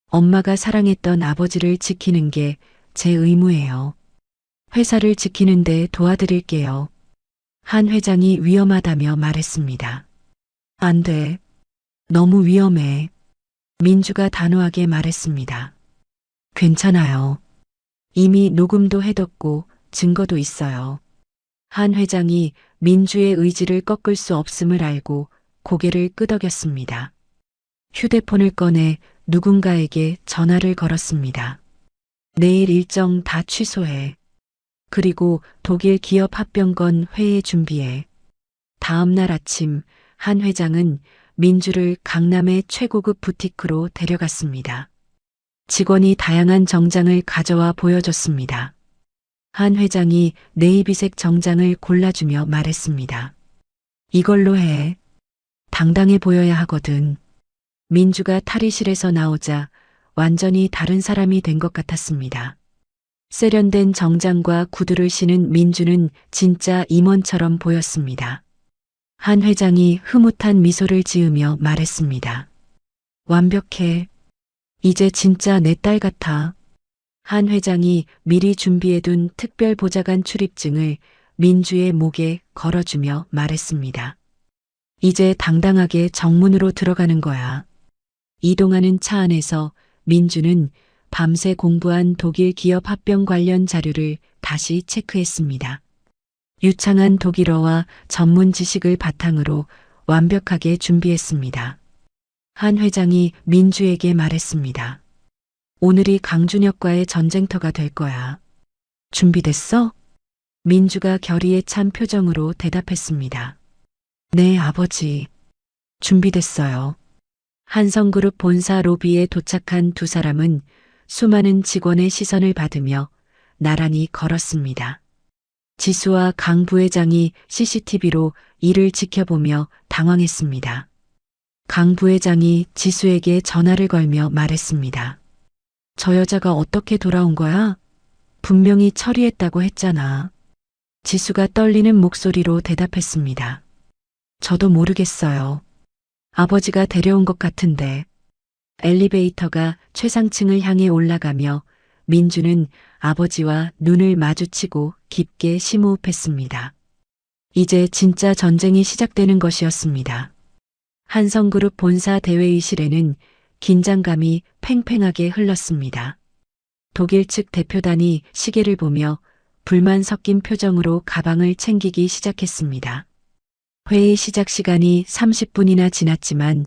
엄마가 사랑했던 아버지를 지키는 게 제 의무예요. 회사를 지키는데 도와드릴게요. 한 회장이 위험하다며 말했습니다. 안 돼. 너무 위험해. 민주가 단호하게 말했습니다. 괜찮아요. 이미 녹음도 해뒀고 증거도 있어요. 한 회장이 민주의 의지를 꺾을 수 없음을 알고 고개를 끄덕였습니다. 휴대폰을 꺼내 누군가에게 전화를 걸었습니다. 내일 일정 다 취소해. 그리고 독일 기업 합병건 회의 준비해. 다음 날 아침 한 회장은 민주를 강남의 최고급 부티크로 데려갔습니다. 직원이 다양한 정장을 가져와 보여줬습니다. 한 회장이 네이비색 정장을 골라주며 말했습니다. 이걸로 해. 당당해 보여야 하거든. 민주가 탈의실에서 나오자 완전히 다른 사람이 된 것 같았습니다. 세련된 정장과 구두를 신은 민주는 진짜 임원처럼 보였습니다. 한 회장이 흐뭇한 미소를 지으며 말했습니다. 완벽해. 이제 진짜 내 딸 같아. 한 회장이 미리 준비해둔 특별 보좌관 출입증을 민주의 목에 걸어주며 말했습니다. 이제 당당하게 정문으로 들어가는 거야. 이동하는 차 안에서 민주는 밤새 공부한 독일 기업 합병 관련 자료를 다시 체크했습니다. 유창한 독일어와 전문 지식을 바탕으로 완벽하게 준비했습니다. 한 회장이 민주에게 말했습니다. 오늘이 강준혁과의 전쟁터가 될 거야. 준비됐어? 민주가 결의에 찬 표정으로 대답했습니다. 네, 아버지. 준비됐어요. 한성그룹 본사 로비에 도착한 두 사람은 수많은 직원의 시선을 받으며 나란히 걸었습니다. 지수와 강 부회장이 CCTV로 이를 지켜보며 당황했습니다. 강 부회장이 지수에게 전화를 걸며 말했습니다. 저 여자가 어떻게 돌아온 거야? 분명히 처리했다고 했잖아. 지수가 떨리는 목소리로 대답했습니다. 저도 모르겠어요. 아버지가 데려온 것 같은데. 엘리베이터가 최상층을 향해 올라가며 민주는 아버지와 눈을 마주치고 깊게 심호흡했습니다. 이제 진짜 전쟁이 시작되는 것이었습니다. 한성그룹 본사 대회의실에는 긴장감이 팽팽하게 흘렀습니다. 독일 측 대표단이 시계를 보며 불만 섞인 표정으로 가방을 챙기기 시작했습니다. 회의 시작 시간이 30분이나 지났지만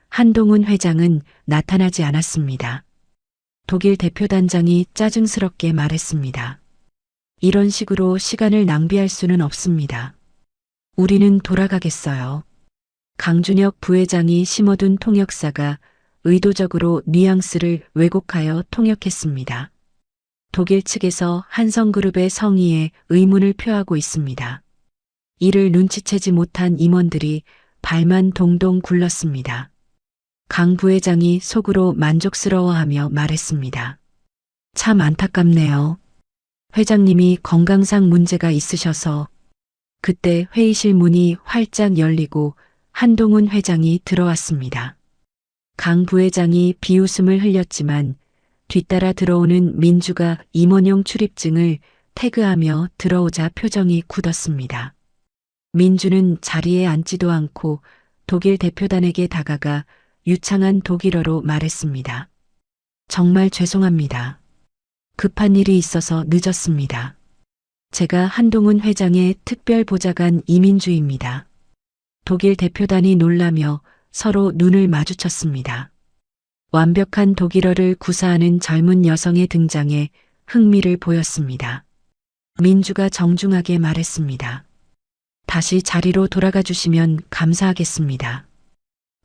한동훈 회장은 나타나지 않았습니다. 독일 대표단장이 짜증스럽게 말했습니다. 이런 식으로 시간을 낭비할 수는 없습니다. 우리는 돌아가겠어요. 강준혁 부회장이 심어둔 통역사가 의도적으로 뉘앙스를 왜곡하여 통역했습니다. 독일 측에서 한성그룹의 성의에 의문을 표하고 있습니다. 이를 눈치채지 못한 임원들이 발만 동동 굴렀습니다. 강 부회장이 속으로 만족스러워하며 말했습니다. 참 안타깝네요. 회장님이 건강상 문제가 있으셔서. 그때 회의실 문이 활짝 열리고 한동훈 회장이 들어왔습니다. 강 부회장이 비웃음을 흘렸지만 뒤따라 들어오는 민주가 임원용 출입증을 태그하며 들어오자 표정이 굳었습니다. 민주는 자리에 앉지도 않고 독일 대표단에게 다가가 유창한 독일어로 말했습니다. 정말 죄송합니다. 급한 일이 있어서 늦었습니다. 제가 한동훈 회장의 특별 보좌관 이민주입니다. 독일 대표단이 놀라며 서로 눈을 마주쳤습니다. 완벽한 독일어를 구사하는 젊은 여성의 등장에 흥미를 보였습니다. 민주가 정중하게 말했습니다. 다시 자리로 돌아가 주시면 감사하겠습니다.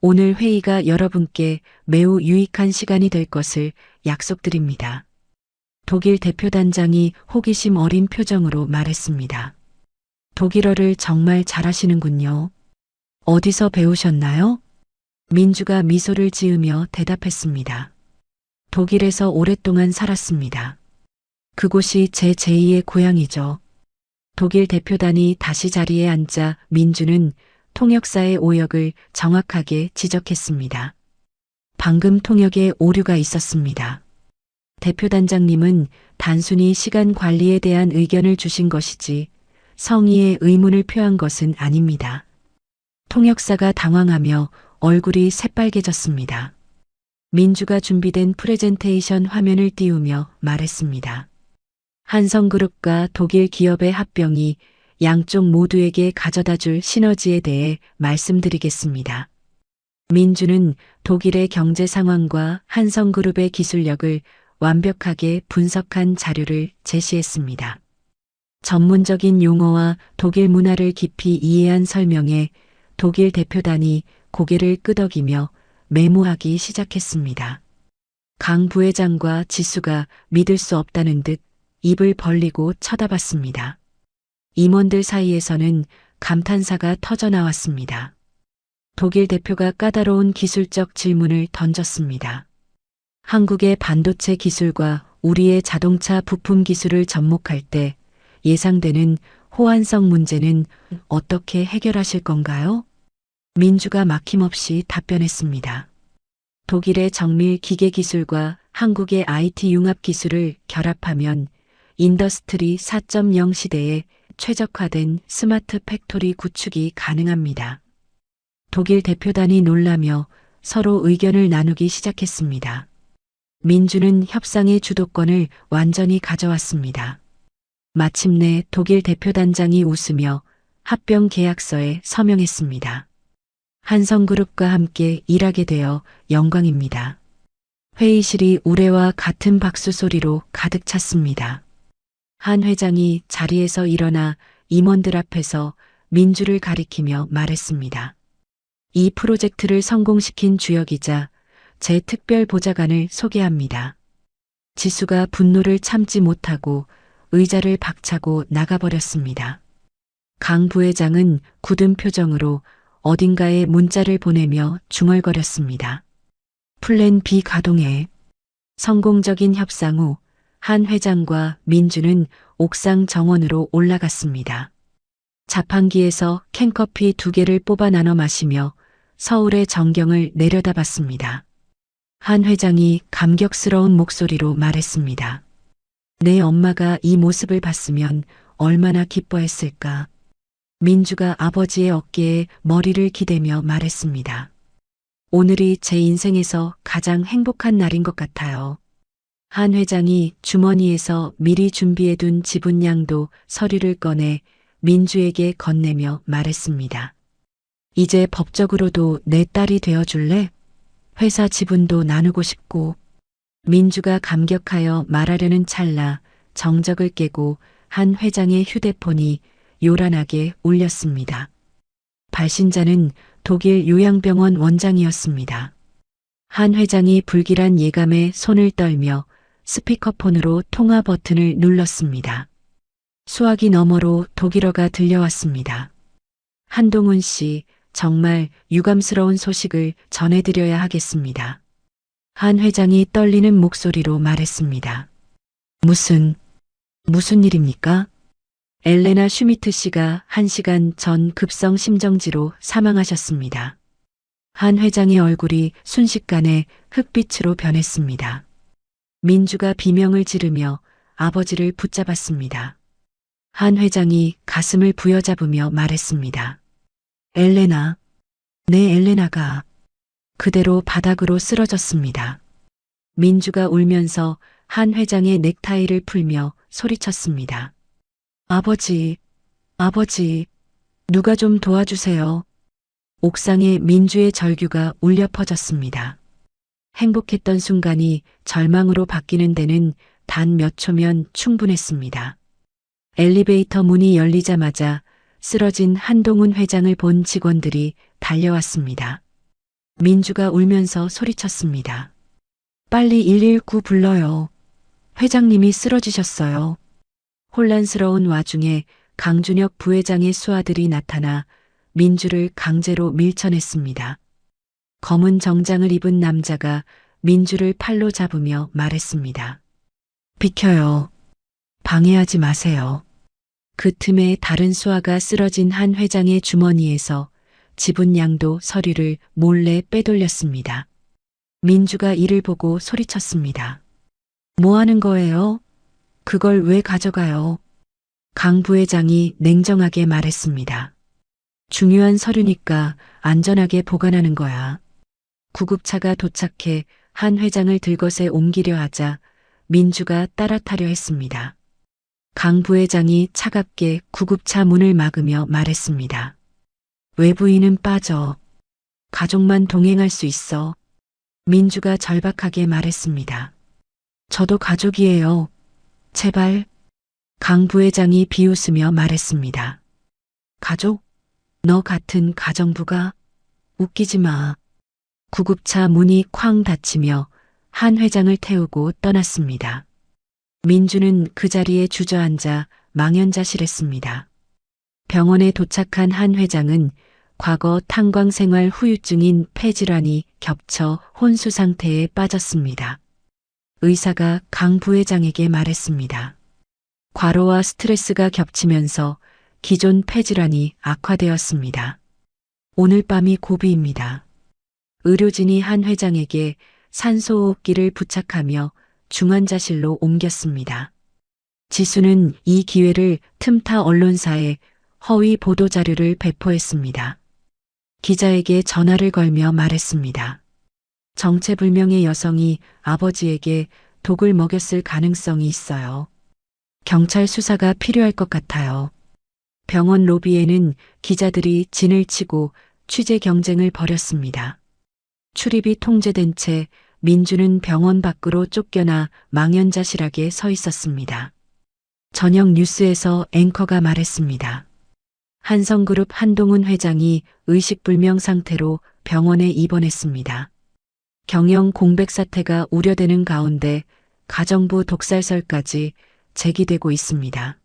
오늘 회의가 여러분께 매우 유익한 시간이 될 것을 약속드립니다. 독일 대표단장이 호기심 어린 표정으로 말했습니다. 독일어를 정말 잘하시는군요. 어디서 배우셨나요? 민주가 미소를 지으며 대답했습니다. 독일에서 오랫동안 살았습니다. 그곳이 제 제2의 고향이죠. 독일 대표단이 다시 자리에 앉자 민주는 통역사의 오역을 정확하게 지적했습니다. 방금 통역에 오류가 있었습니다. 대표단장님은 단순히 시간 관리에 대한 의견을 주신 것이지 성의의 의문을 표한 것은 아닙니다. 통역사가 당황하며 얼굴이 새빨개졌습니다. 민주가 준비된 프레젠테이션 화면을 띄우며 말했습니다. 한성그룹과 독일 기업의 합병이 양쪽 모두에게 가져다 줄 시너지에 대해 말씀드리겠습니다. 민주는 독일의 경제 상황과 한성그룹의 기술력을 완벽하게 분석한 자료를 제시했습니다. 전문적인 용어와 독일 문화를 깊이 이해한 설명에 독일 대표단이 고개를 끄덕이며 메모하기 시작했습니다. 강 부회장과 지수가 믿을 수 없다는 듯 입을 벌리고 쳐다봤습니다. 임원들 사이에서는 감탄사가 터져나왔습니다. 독일 대표가 까다로운 기술적 질문을 던졌습니다. 한국의 반도체 기술과 우리의 자동차 부품 기술을 접목할 때 예상되는 호환성 문제는 어떻게 해결하실 건가요? 민주가 막힘없이 답변했습니다. 독일의 정밀 기계 기술과 한국의 IT 융합 기술을 결합하면 인더스트리 4.0 시대에 최적화된 스마트 팩토리 구축이 가능합니다. 독일 대표단이 놀라며 서로 의견을 나누기 시작했습니다. 민주는 협상의 주도권을 완전히 가져왔습니다. 마침내 독일 대표단장이 웃으며 합병 계약서에 서명했습니다. 한성그룹과 함께 일하게 되어 영광입니다. 회의실이 우레와 같은 박수 소리로 가득 찼습니다. 한 회장이 자리에서 일어나 임원들 앞에서 민주를 가리키며 말했습니다. 이 프로젝트를 성공시킨 주역이자 제 특별 보좌관을 소개합니다. 지수가 분노를 참지 못하고 의자를 박차고 나가버렸습니다. 강 부회장은 굳은 표정으로 어딘가에 문자를 보내며 중얼거렸습니다. 플랜 B 가동해. 성공적인 협상 후 한 회장과 민주는 옥상 정원으로 올라갔습니다. 자판기에서 캔커피 2개를 뽑아 나눠 마시며 서울의 전경을 내려다봤습니다. 한 회장이 감격스러운 목소리로 말했습니다. 내 엄마가 이 모습을 봤으면 얼마나 기뻐했을까. 민주가 아버지의 어깨에 머리를 기대며 말했습니다. 오늘이 제 인생에서 가장 행복한 날인 것 같아요. 한 회장이 주머니에서 미리 준비해둔 지분양도 서류를 꺼내 민주에게 건네며 말했습니다. 이제 법적으로도 내 딸이 되어줄래? 회사 지분도 나누고 싶고. 민주가 감격하여 말하려는 찰나 정적을 깨고 한 회장의 휴대폰이 요란하게 울렸습니다. 발신자는 독일 요양병원 원장이었습니다. 한 회장이 불길한 예감에 손을 떨며 스피커폰으로 통화 버튼을 눌렀습니다. 수화기 너머로 독일어가 들려왔습니다. 한동훈 씨, 정말 유감스러운 소식을 전해드려야 하겠습니다. 한 회장이 떨리는 목소리로 말했습니다. 무슨 일입니까? 엘레나 슈미트 씨가 1시간 전 급성 심정지로 사망하셨습니다. 한 회장의 얼굴이 순식간에 흑빛으로 변했습니다. 민주가 비명을 지르며 아버지를 붙잡았습니다. 한 회장이 가슴을 부여잡으며 말했습니다. 엘레나, 내 엘레나가 그대로 바닥으로 쓰러졌습니다. 민주가 울면서 한 회장의 넥타이를 풀며 소리쳤습니다. 아버지, 누가 좀 도와주세요. 옥상에 민주의 절규가 울려 퍼졌습니다. 행복했던 순간이 절망으로 바뀌는 데는 단 몇 초면 충분했습니다. 엘리베이터 문이 열리자마자 쓰러진 한동훈 회장을 본 직원들이 달려왔습니다. 민주가 울면서 소리쳤습니다. 빨리 119 불러요. 회장님이 쓰러지셨어요. 혼란스러운 와중에 강준혁 부회장의 수하들이 나타나 민주를 강제로 밀쳐냈습니다. 검은 정장을 입은 남자가 민주를 팔로 잡으며 말했습니다. 비켜요. 방해하지 마세요. 그 틈에 다른 수하가 쓰러진 한 회장의 주머니에서 지분 양도 서류를 몰래 빼돌렸습니다. 민주가 이를 보고 소리쳤습니다. 뭐 하는 거예요? 그걸 왜 가져가요? 강 부회장이 냉정하게 말했습니다. 중요한 서류니까 안전하게 보관하는 거야. 구급차가 도착해 한 회장을 들것에 옮기려 하자 민주가 따라 타려 했습니다. 강 부회장이 차갑게 구급차 문을 막으며 말했습니다. 외부인은 빠져. 가족만 동행할 수 있어. 민주가 절박하게 말했습니다. 저도 가족이에요. 제발. 강 부회장이 비웃으며 말했습니다. 가족? 너 같은 가정부가? 웃기지 마. 구급차 문이 쾅 닫히며 한 회장을 태우고 떠났습니다. 민주는 그 자리에 주저앉아 망연자실했습니다. 병원에 도착한 한 회장은 과거 탄광 생활 후유증인 폐질환이 겹쳐 혼수 상태에 빠졌습니다. 의사가 강 부회장에게 말했습니다. 과로와 스트레스가 겹치면서 기존 폐질환이 악화되었습니다. 오늘 밤이 고비입니다. 의료진이 한 회장에게 산소호흡기를 부착하며 중환자실로 옮겼습니다. 지수는 이 기회를 틈타 언론사에 허위 보도자료를 배포했습니다. 기자에게 전화를 걸며 말했습니다. 정체불명의 여성이 아버지에게 독을 먹였을 가능성이 있어요. 경찰 수사가 필요할 것 같아요. 병원 로비에는 기자들이 진을 치고 취재 경쟁을 벌였습니다. 출입이 통제된 채 민주는 병원 밖으로 쫓겨나 망연자실하게 서 있었습니다. 저녁 뉴스에서 앵커가 말했습니다. 한성그룹 한동훈 회장이 의식불명 상태로 병원에 입원했습니다. 경영 공백 사태가 우려되는 가운데 가정부 독살설까지 제기되고 있습니다.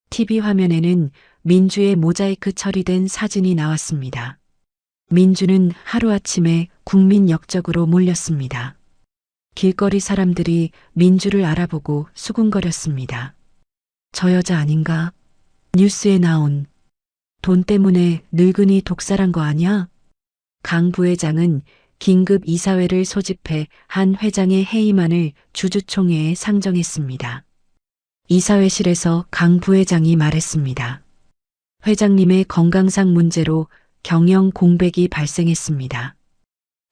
TV 화면에는 민주의 모자이크 처리된 사진이 나왔습니다. 민주는 하루아침에 국민 역적으로 몰렸습니다. 길거리 사람들이 민주를 알아보고 수군거렸습니다. 저 여자 아닌가? 뉴스에 나온 돈 때문에 늙은이 독살한 거 아냐? 강 부회장은 긴급 이사회를 소집해 한 회장의 해임안을 주주총회에 상정했습니다. 이사회실에서 강 부회장이 말했습니다. 회장님의 건강상 문제로 경영 공백이 발생했습니다.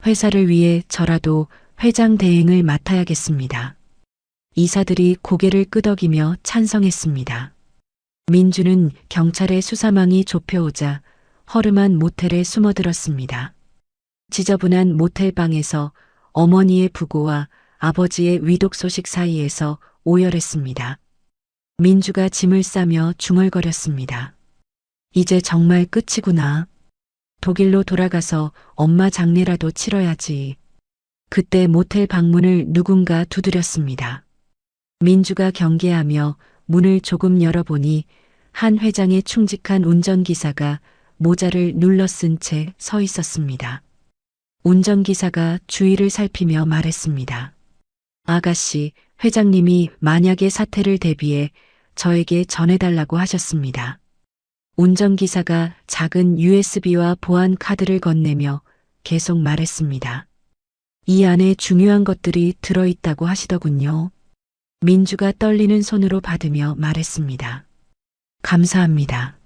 회사를 위해 저라도 회장 대행을 맡아야겠습니다. 이사들이 고개를 끄덕이며 찬성했습니다. 민주는 경찰의 수사망이 좁혀오자 허름한 모텔에 숨어들었습니다. 지저분한 모텔방에서 어머니의 부고와 아버지의 위독 소식 사이에서 오열했습니다. 민주가 짐을 싸며 중얼거렸습니다. 이제 정말 끝이구나. 독일로 돌아가서 엄마 장례라도 치러야지. 그때 모텔 방문을 누군가 두드렸습니다. 민주가 경계하며 문을 조금 열어보니 한 회장의 충직한 운전기사가 모자를 눌러 쓴 채 서 있었습니다. 운전기사가 주위를 살피며 말했습니다. 아가씨, 회장님이 만약의 사태를 대비해 저에게 전해달라고 하셨습니다. 운전기사가 작은 USB와 보안 카드를 건네며 계속 말했습니다. 이 안에 중요한 것들이 들어있다고 하시더군요. 민주가 떨리는 손으로 받으며 말했습니다. 감사합니다.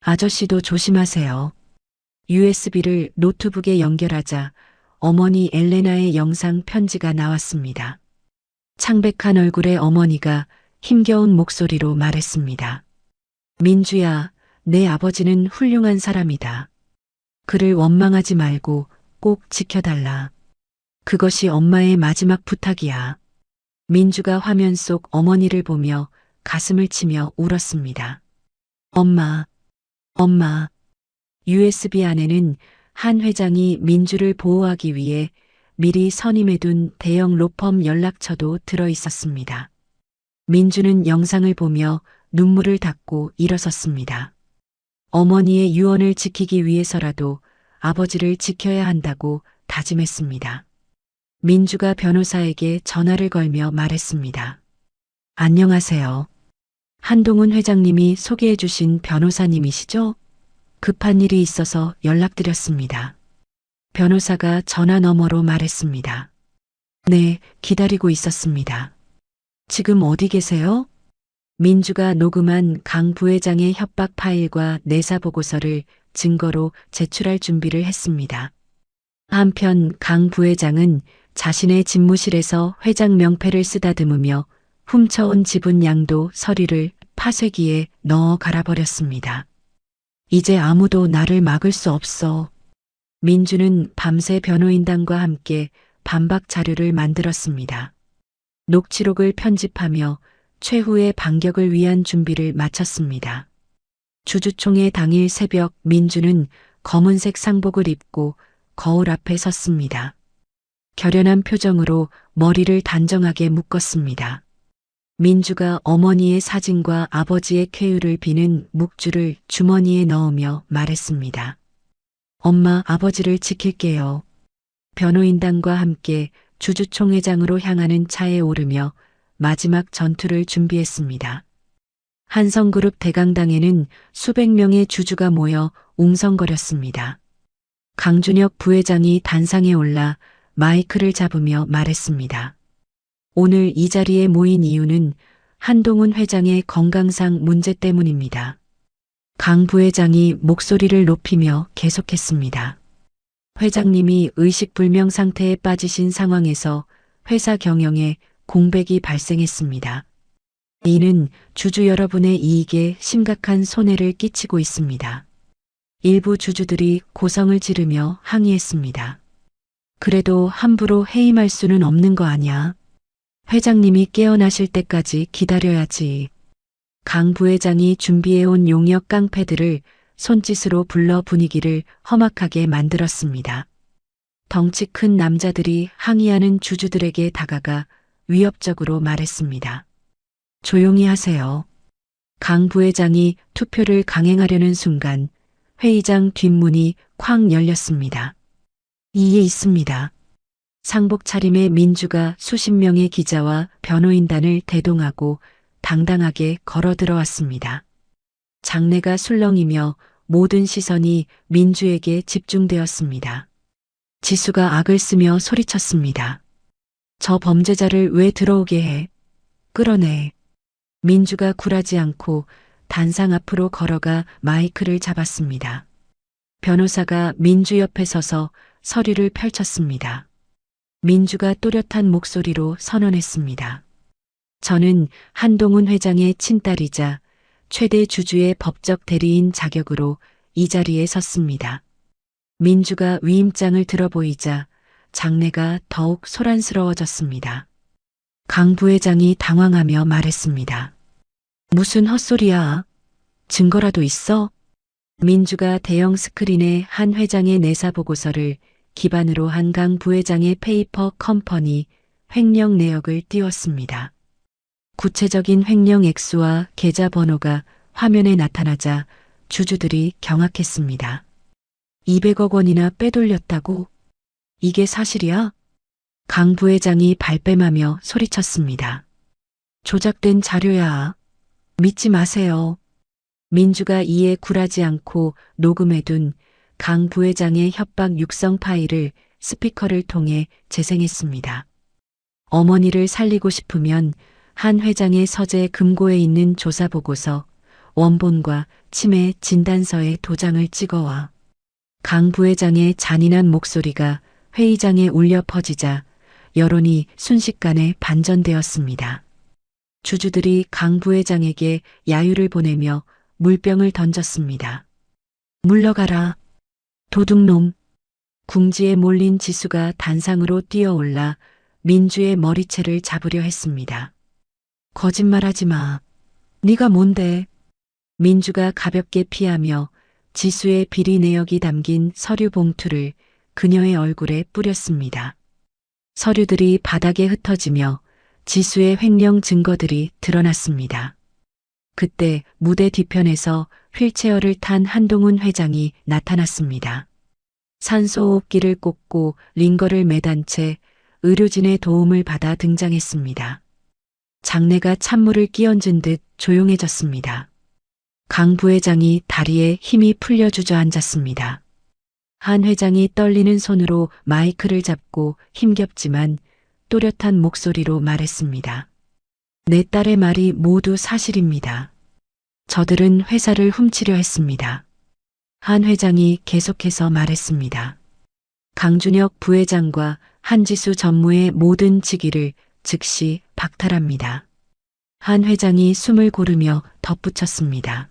아저씨도 조심하세요. USB를 노트북에 연결하자 어머니 엘레나의 영상 편지가 나왔습니다. 창백한 얼굴의 어머니가 힘겨운 목소리로 말했습니다. 민주야, 내 아버지는 훌륭한 사람이다. 그를 원망하지 말고 꼭 지켜달라. 그것이 엄마의 마지막 부탁이야. 민주가 화면 속 어머니를 보며 가슴을 치며 울었습니다. 엄마, 엄마. USB 안에는 한 회장이 민주를 보호하기 위해 미리 선임해둔 대형 로펌 연락처도 들어 있었습니다. 민주는 영상을 보며 눈물을 닦고 일어섰습니다. 어머니의 유언을 지키기 위해서라도 아버지를 지켜야 한다고 다짐했습니다. 민주가 변호사에게 전화를 걸며 말했습니다. 안녕하세요. 한동훈 회장님이 소개해 주신 변호사님이시죠? 급한 일이 있어서 연락드렸습니다. 변호사가 전화 너머로 말했습니다. 네, 기다리고 있었습니다. 지금 어디 계세요? 민주가 녹음한 강 부회장의 협박 파일과 내사 보고서를 증거로 제출할 준비를 했습니다. 한편 강 부회장은 자신의 집무실에서 회장 명패를 쓰다듬으며 훔쳐온 지분 양도 서류를 파쇄기에 넣어 갈아버렸습니다. 이제 아무도 나를 막을 수 없어. 민주는 밤새 변호인단과 함께 반박 자료를 만들었습니다. 녹취록을 편집하며 최후의 반격을 위한 준비를 마쳤습니다. 주주총회 당일 새벽 민주는 검은색 상복을 입고 거울 앞에 섰습니다. 결연한 표정으로 머리를 단정하게 묶었습니다. 민주가 어머니의 사진과 아버지의 쾌유를 비는 묵주를 주머니에 넣으며 말했습니다. 엄마, 아버지를 지킬게요. 변호인단과 함께 주주총회장으로 향하는 차에 오르며 마지막 전투를 준비했습니다. 한성그룹 대강당에는 수백 명의 주주가 모여 웅성거렸습니다. 강준혁 부회장이 단상에 올라 마이크를 잡으며 말했습니다. 오늘 이 자리에 모인 이유는 한동훈 회장의 건강상 문제 때문입니다. 강 부회장이 목소리를 높이며 계속했습니다. 회장님이 의식불명 상태에 빠지신 상황에서 회사 경영에 공백이 발생했습니다. 이는 주주 여러분의 이익에 심각한 손해를 끼치고 있습니다. 일부 주주들이 고성을 지르며 항의했습니다. 그래도 함부로 해임할 수는 없는 거 아냐? 회장님이 깨어나실 때까지 기다려야지. 강 부회장이 준비해온 용역 깡패들을 손짓으로 불러 분위기를 험악하게 만들었습니다. 덩치 큰 남자들이 항의하는 주주들에게 다가가 위협적으로 말했습니다. 조용히 하세요. 강 부회장이 투표를 강행하려는 순간 회의장 뒷문이 쾅 열렸습니다. 이에 있습니다. 상복 차림의 민주가 수십 명의 기자와 변호인단을 대동하고 당당하게 걸어 들어왔습니다. 장내가 술렁이며 모든 시선이 민주에게 집중되었습니다. 지수가 악을 쓰며 소리쳤습니다. 저 범죄자를 왜 들어오게 해? 끌어내. 민주가 굴하지 않고 단상 앞으로 걸어가 마이크를 잡았습니다. 변호사가 민주 옆에 서서 서류를 펼쳤습니다. 민주가 또렷한 목소리로 선언했습니다. 저는 한동훈 회장의 친딸이자 최대 주주의 법적 대리인 자격으로 이 자리에 섰습니다. 민주가 위임장을 들어보이자 장내가 더욱 소란스러워졌습니다. 강 부회장이 당황하며 말했습니다. 무슨 헛소리야? 증거라도 있어? 민주가 대형 스크린에 한 회장의 내사 보고서를 기반으로 한 강 부회장의 페이퍼 컴퍼니 횡령 내역을 띄웠습니다. 구체적인 횡령 액수와 계좌 번호가 화면에 나타나자 주주들이 경악했습니다. 200억 원이나 빼돌렸다고? 이게 사실이야? 강 부회장이 발뺌하며 소리쳤습니다. 조작된 자료야. 믿지 마세요. 민주가 이에 굴하지 않고 녹음해둔 강 부회장의 협박 육성 파일을 스피커를 통해 재생했습니다. 어머니를 살리고 싶으면 한 회장의 서재 금고에 있는 조사 보고서, 원본과 치매 진단서에 도장을 찍어와. 강 부회장의 잔인한 목소리가 회의장에 울려 퍼지자 여론이 순식간에 반전되었습니다. 주주들이 강 부회장에게 야유를 보내며 물병을 던졌습니다. 물러가라. 도둑놈. 궁지에 몰린 지수가 단상으로 뛰어올라 민주의 머리채를 잡으려 했습니다. 거짓말하지 마. 네가 뭔데? 민주가 가볍게 피하며 지수의 비리 내역이 담긴 서류 봉투를 그녀의 얼굴에 뿌렸습니다. 서류들이 바닥에 흩어지며 지수의 횡령 증거들이 드러났습니다. 그때 무대 뒤편에서 휠체어를 탄 한동훈 회장이 나타났습니다. 산소호흡기를 꽂고 링거를 매단 채 의료진의 도움을 받아 등장했습니다. 장내가 찬물을 끼얹은 듯 조용해졌습니다. 강 부회장이 다리에 힘이 풀려 주저앉았습니다. 한 회장이 떨리는 손으로 마이크를 잡고 힘겹지만 또렷한 목소리로 말했습니다. 내 딸의 말이 모두 사실입니다. 저들은 회사를 훔치려 했습니다. 한 회장이 계속해서 말했습니다. 강준혁 부회장과 한지수 전무의 모든 직위를 즉시 박탈합니다. 한 회장이 숨을 고르며 덧붙였습니다.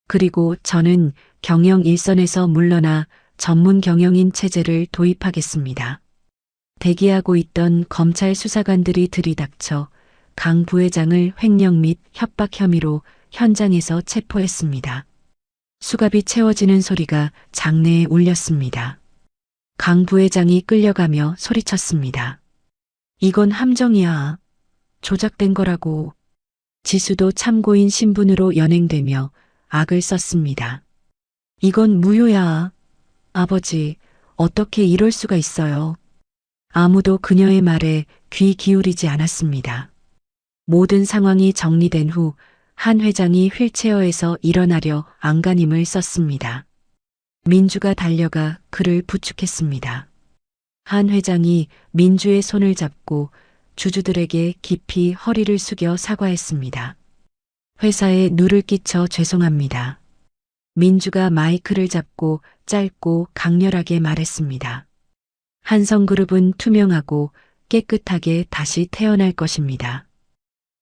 그리고 저는 경영 일선에서 물러나 전문 경영인 체제를 도입하겠습니다. 대기하고 있던 검찰 수사관들이 들이닥쳐 강 부회장을 횡령 및 협박 혐의로 현장에서 체포했습니다. 수갑이 채워지는 소리가 장내에 울렸습니다. 강 부회장이 끌려가며 소리쳤습니다. 이건 함정이야. 조작된 거라고. 지수도 참고인 신분으로 연행되며 악을 썼습니다. 이건 무효야. 아버지, 어떻게 이럴 수가 있어요. 아무도 그녀의 말에 귀 기울이지 않았습니다. 모든 상황이 정리된 후 한 회장이 휠체어에서 일어나려 안간힘을 썼습니다. 민주가 달려가 그를 부축했습니다. 한 회장이 민주의 손을 잡고 주주들에게 깊이 허리를 숙여 사과했습니다. 회사에 누를 끼쳐 죄송합니다. 민주가 마이크를 잡고 짧고 강렬하게 말했습니다. 한성그룹은 투명하고 깨끗하게 다시 태어날 것입니다.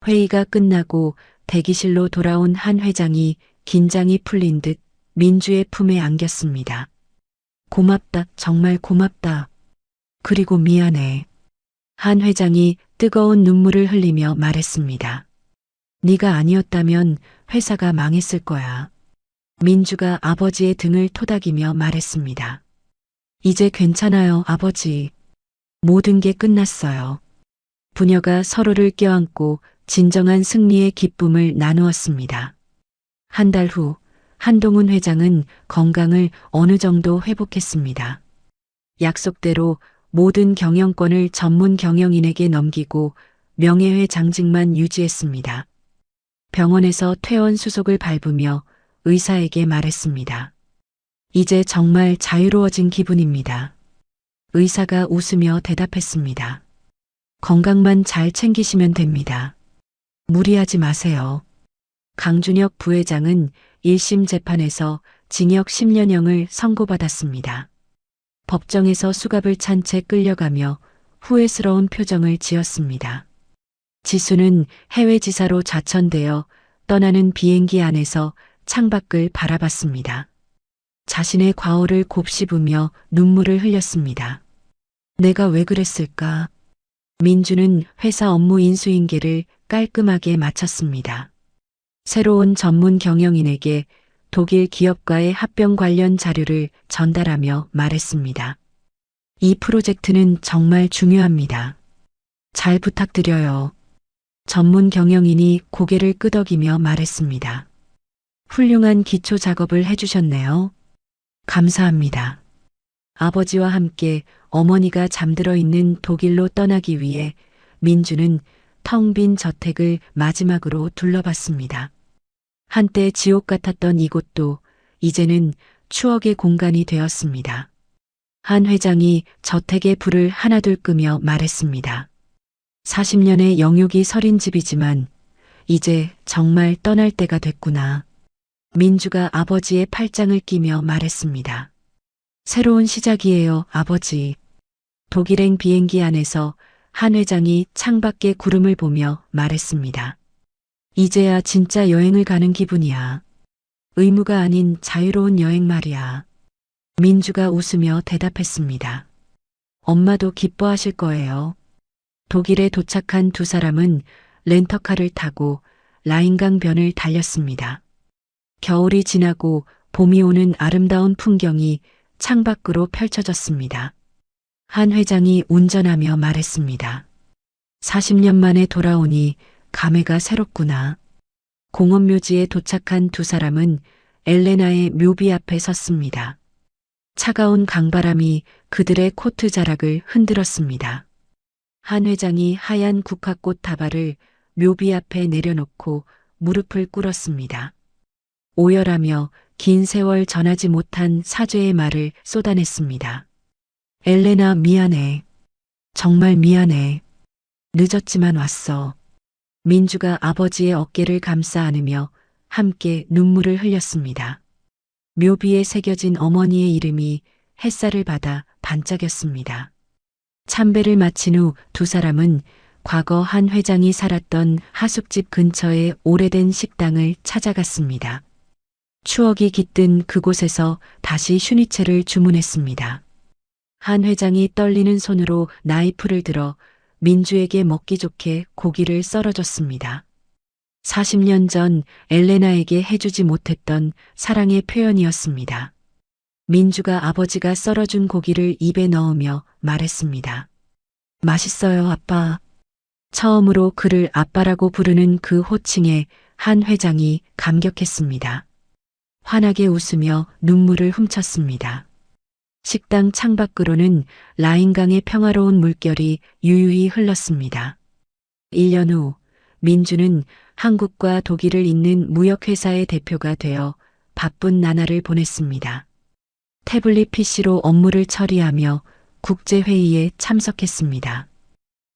회의가 끝나고 대기실로 돌아온 한 회장이 긴장이 풀린 듯 민주의 품에 안겼습니다. 고맙다, 정말 고맙다. 그리고 미안해. 한 회장이 뜨거운 눈물을 흘리며 말했습니다. 네가 아니었다면 회사가 망했을 거야. 민주가 아버지의 등을 토닥이며 말했습니다. 이제 괜찮아요, 아버지. 모든 게 끝났어요. 부녀가 서로를 껴안고 진정한 승리의 기쁨을 나누었습니다. 한 달 후 한동훈 회장은 건강을 어느 정도 회복했습니다. 약속대로 모든 경영권을 전문 경영인에게 넘기고 명예회 장직만 유지했습니다. 병원에서 퇴원 수속을 밟으며 의사에게 말했습니다. 이제 정말 자유로워진 기분입니다. 의사가 웃으며 대답했습니다. 건강만 잘 챙기시면 됩니다. 무리하지 마세요. 강준혁 부회장은 1심 재판에서 징역 10년형을 선고받았습니다. 법정에서 수갑을 찬 채 끌려가며 후회스러운 표정을 지었습니다. 지수는 해외 지사로 좌천되어 떠나는 비행기 안에서 창밖을 바라봤습니다. 자신의 과오를 곱씹으며 눈물을 흘렸습니다. 내가 왜 그랬을까? 민주는 회사 업무 인수인계를 깔끔하게 마쳤습니다. 새로운 전문 경영인에게 독일 기업과의 합병 관련 자료를 전달하며 말했습니다. 이 프로젝트는 정말 중요합니다. 잘 부탁드려요. 전문 경영인이 고개를 끄덕이며 말했습니다. 훌륭한 기초 작업을 해주셨네요. 감사합니다. 아버지와 함께 어머니가 잠들어 있는 독일로 떠나기 위해 민주는 텅 빈 저택을 마지막으로 둘러봤습니다. 한때 지옥 같았던 이곳도 이제는 추억의 공간이 되었습니다. 한 회장이 저택의 불을 하나둘 끄며 말했습니다. 40년의 영육이 서린 집이지만 이제 정말 떠날 때가 됐구나. 민주가 아버지의 팔짱을 끼며 말했습니다. 새로운 시작이에요, 아버지. 독일행 비행기 안에서 한 회장이 창밖의 구름을 보며 말했습니다. 이제야 진짜 여행을 가는 기분이야. 의무가 아닌 자유로운 여행 말이야. 민주가 웃으며 대답했습니다. 엄마도 기뻐하실 거예요. 독일에 도착한 두 사람은 렌터카를 타고 라인강 변을 달렸습니다. 겨울이 지나고 봄이 오는 아름다운 풍경이 창밖으로 펼쳐졌습니다. 한 회장이 운전하며 말했습니다. 40년 만에 돌아오니 감회가 새롭구나. 공원묘지에 도착한 두 사람은 엘레나의 묘비 앞에 섰습니다. 차가운 강바람이 그들의 코트 자락을 흔들었습니다. 한 회장이 하얀 국화꽃 다발을 묘비 앞에 내려놓고 무릎을 꿇었습니다. 오열하며 긴 세월 전하지 못한 사죄의 말을 쏟아냈습니다. 엘레나, 미안해. 정말 미안해. 늦었지만 왔어. 민주가 아버지의 어깨를 감싸 안으며 함께 눈물을 흘렸습니다. 묘비에 새겨진 어머니의 이름이 햇살을 받아 반짝였습니다. 참배를 마친 후 두 사람은 과거 한 회장이 살았던 하숙집 근처의 오래된 식당을 찾아갔습니다. 추억이 깃든 그곳에서 다시 슈니체를 주문했습니다. 한 회장이 떨리는 손으로 나이프를 들어 민주에게 먹기 좋게 고기를 썰어줬습니다. 40년 전 엘레나에게 해주지 못했던 사랑의 표현이었습니다. 민주가 아버지가 썰어준 고기를 입에 넣으며 말했습니다. 맛있어요, 아빠. 처음으로 그를 아빠라고 부르는 그 호칭에 한 회장이 감격했습니다. 환하게 웃으며 눈물을 훔쳤습니다. 식당 창밖으로는 라인강의 평화로운 물결이 유유히 흘렀습니다. 1년 후 민주는 한국과 독일을 잇는 무역회사의 대표가 되어 바쁜 나날을 보냈습니다. 태블릿 PC로 업무를 처리하며 국제회의에 참석했습니다.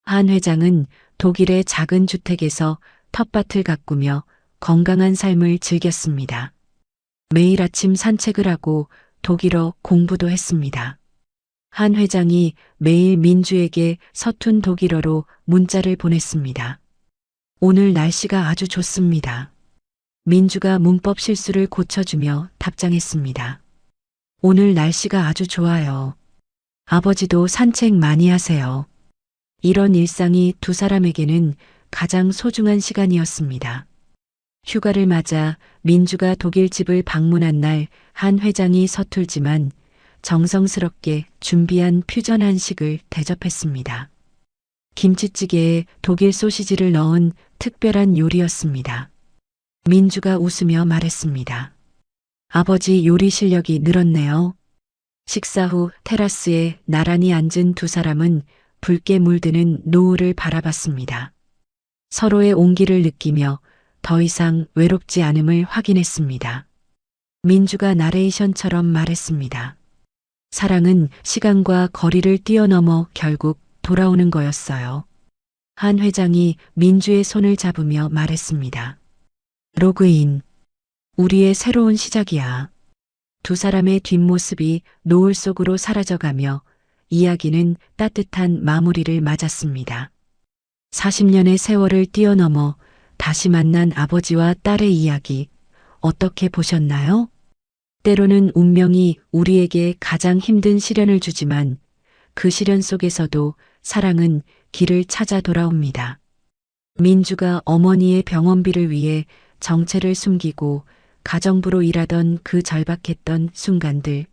한 회장은 독일의 작은 주택에서 텃밭을 가꾸며 건강한 삶을 즐겼습니다. 매일 아침 산책을 하고 독일어 공부도 했습니다. 한 회장이 매일 민주에게 서툰 독일어로 문자를 보냈습니다. 오늘 날씨가 아주 좋습니다. 민주가 문법 실수를 고쳐주며 답장했습니다. 오늘 날씨가 아주 좋아요. 아버지도 산책 많이 하세요. 이런 일상이 두 사람에게는 가장 소중한 시간이었습니다. 휴가를 맞아 민주가 독일 집을 방문한 날 한 회장이 서툴지만 정성스럽게 준비한 퓨전 한식을 대접했습니다. 김치찌개에 독일 소시지를 넣은 특별한 요리였습니다. 민주가 웃으며 말했습니다. 아버지 요리 실력이 늘었네요. 식사 후 테라스에 나란히 앉은 두 사람은 붉게 물드는 노을을 바라봤습니다. 서로의 온기를 느끼며 더 이상 외롭지 않음을 확인했습니다. 민주가 나레이션처럼 말했습니다. 사랑은 시간과 거리를 뛰어넘어 결국 돌아오는 거였어요. 한 회장이 민주의 손을 잡으며 말했습니다. 로그인. 우리의 새로운 시작이야. 두 사람의 뒷모습이 노을 속으로 사라져가며 이야기는 따뜻한 마무리를 맞았습니다. 40년의 세월을 뛰어넘어 다시 만난 아버지와 딸의 이야기, 어떻게 보셨나요? 때로는 운명이 우리에게 가장 힘든 시련을 주지만 그 시련 속에서도 사랑은 길을 찾아 돌아옵니다. 민주가 어머니의 병원비를 위해 정체를 숨기고 가정부로 일하던 그 절박했던 순간들,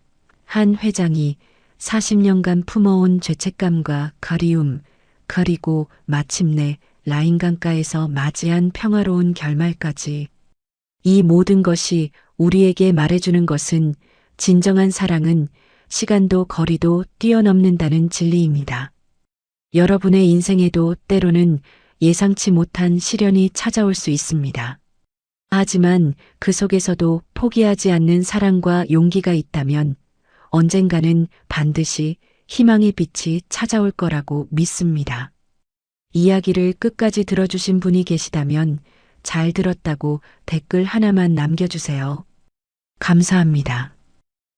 한 회장이 40년간 품어온 죄책감과 그리움, 그리고 마침내 라인강가에서 맞이한 평화로운 결말까지. 이 모든 것이 우리에게 말해주는 것은 진정한 사랑은 시간도 거리도 뛰어넘는다는 진리입니다. 여러분의 인생에도 때로는 예상치 못한 시련이 찾아올 수 있습니다. 하지만 그 속에서도 포기하지 않는 사랑과 용기가 있다면 언젠가는 반드시 희망의 빛이 찾아올 거라고 믿습니다. 이야기를 끝까지 들어주신 분이 계시다면 잘 들었다고 댓글 하나만 남겨주세요. 감사합니다.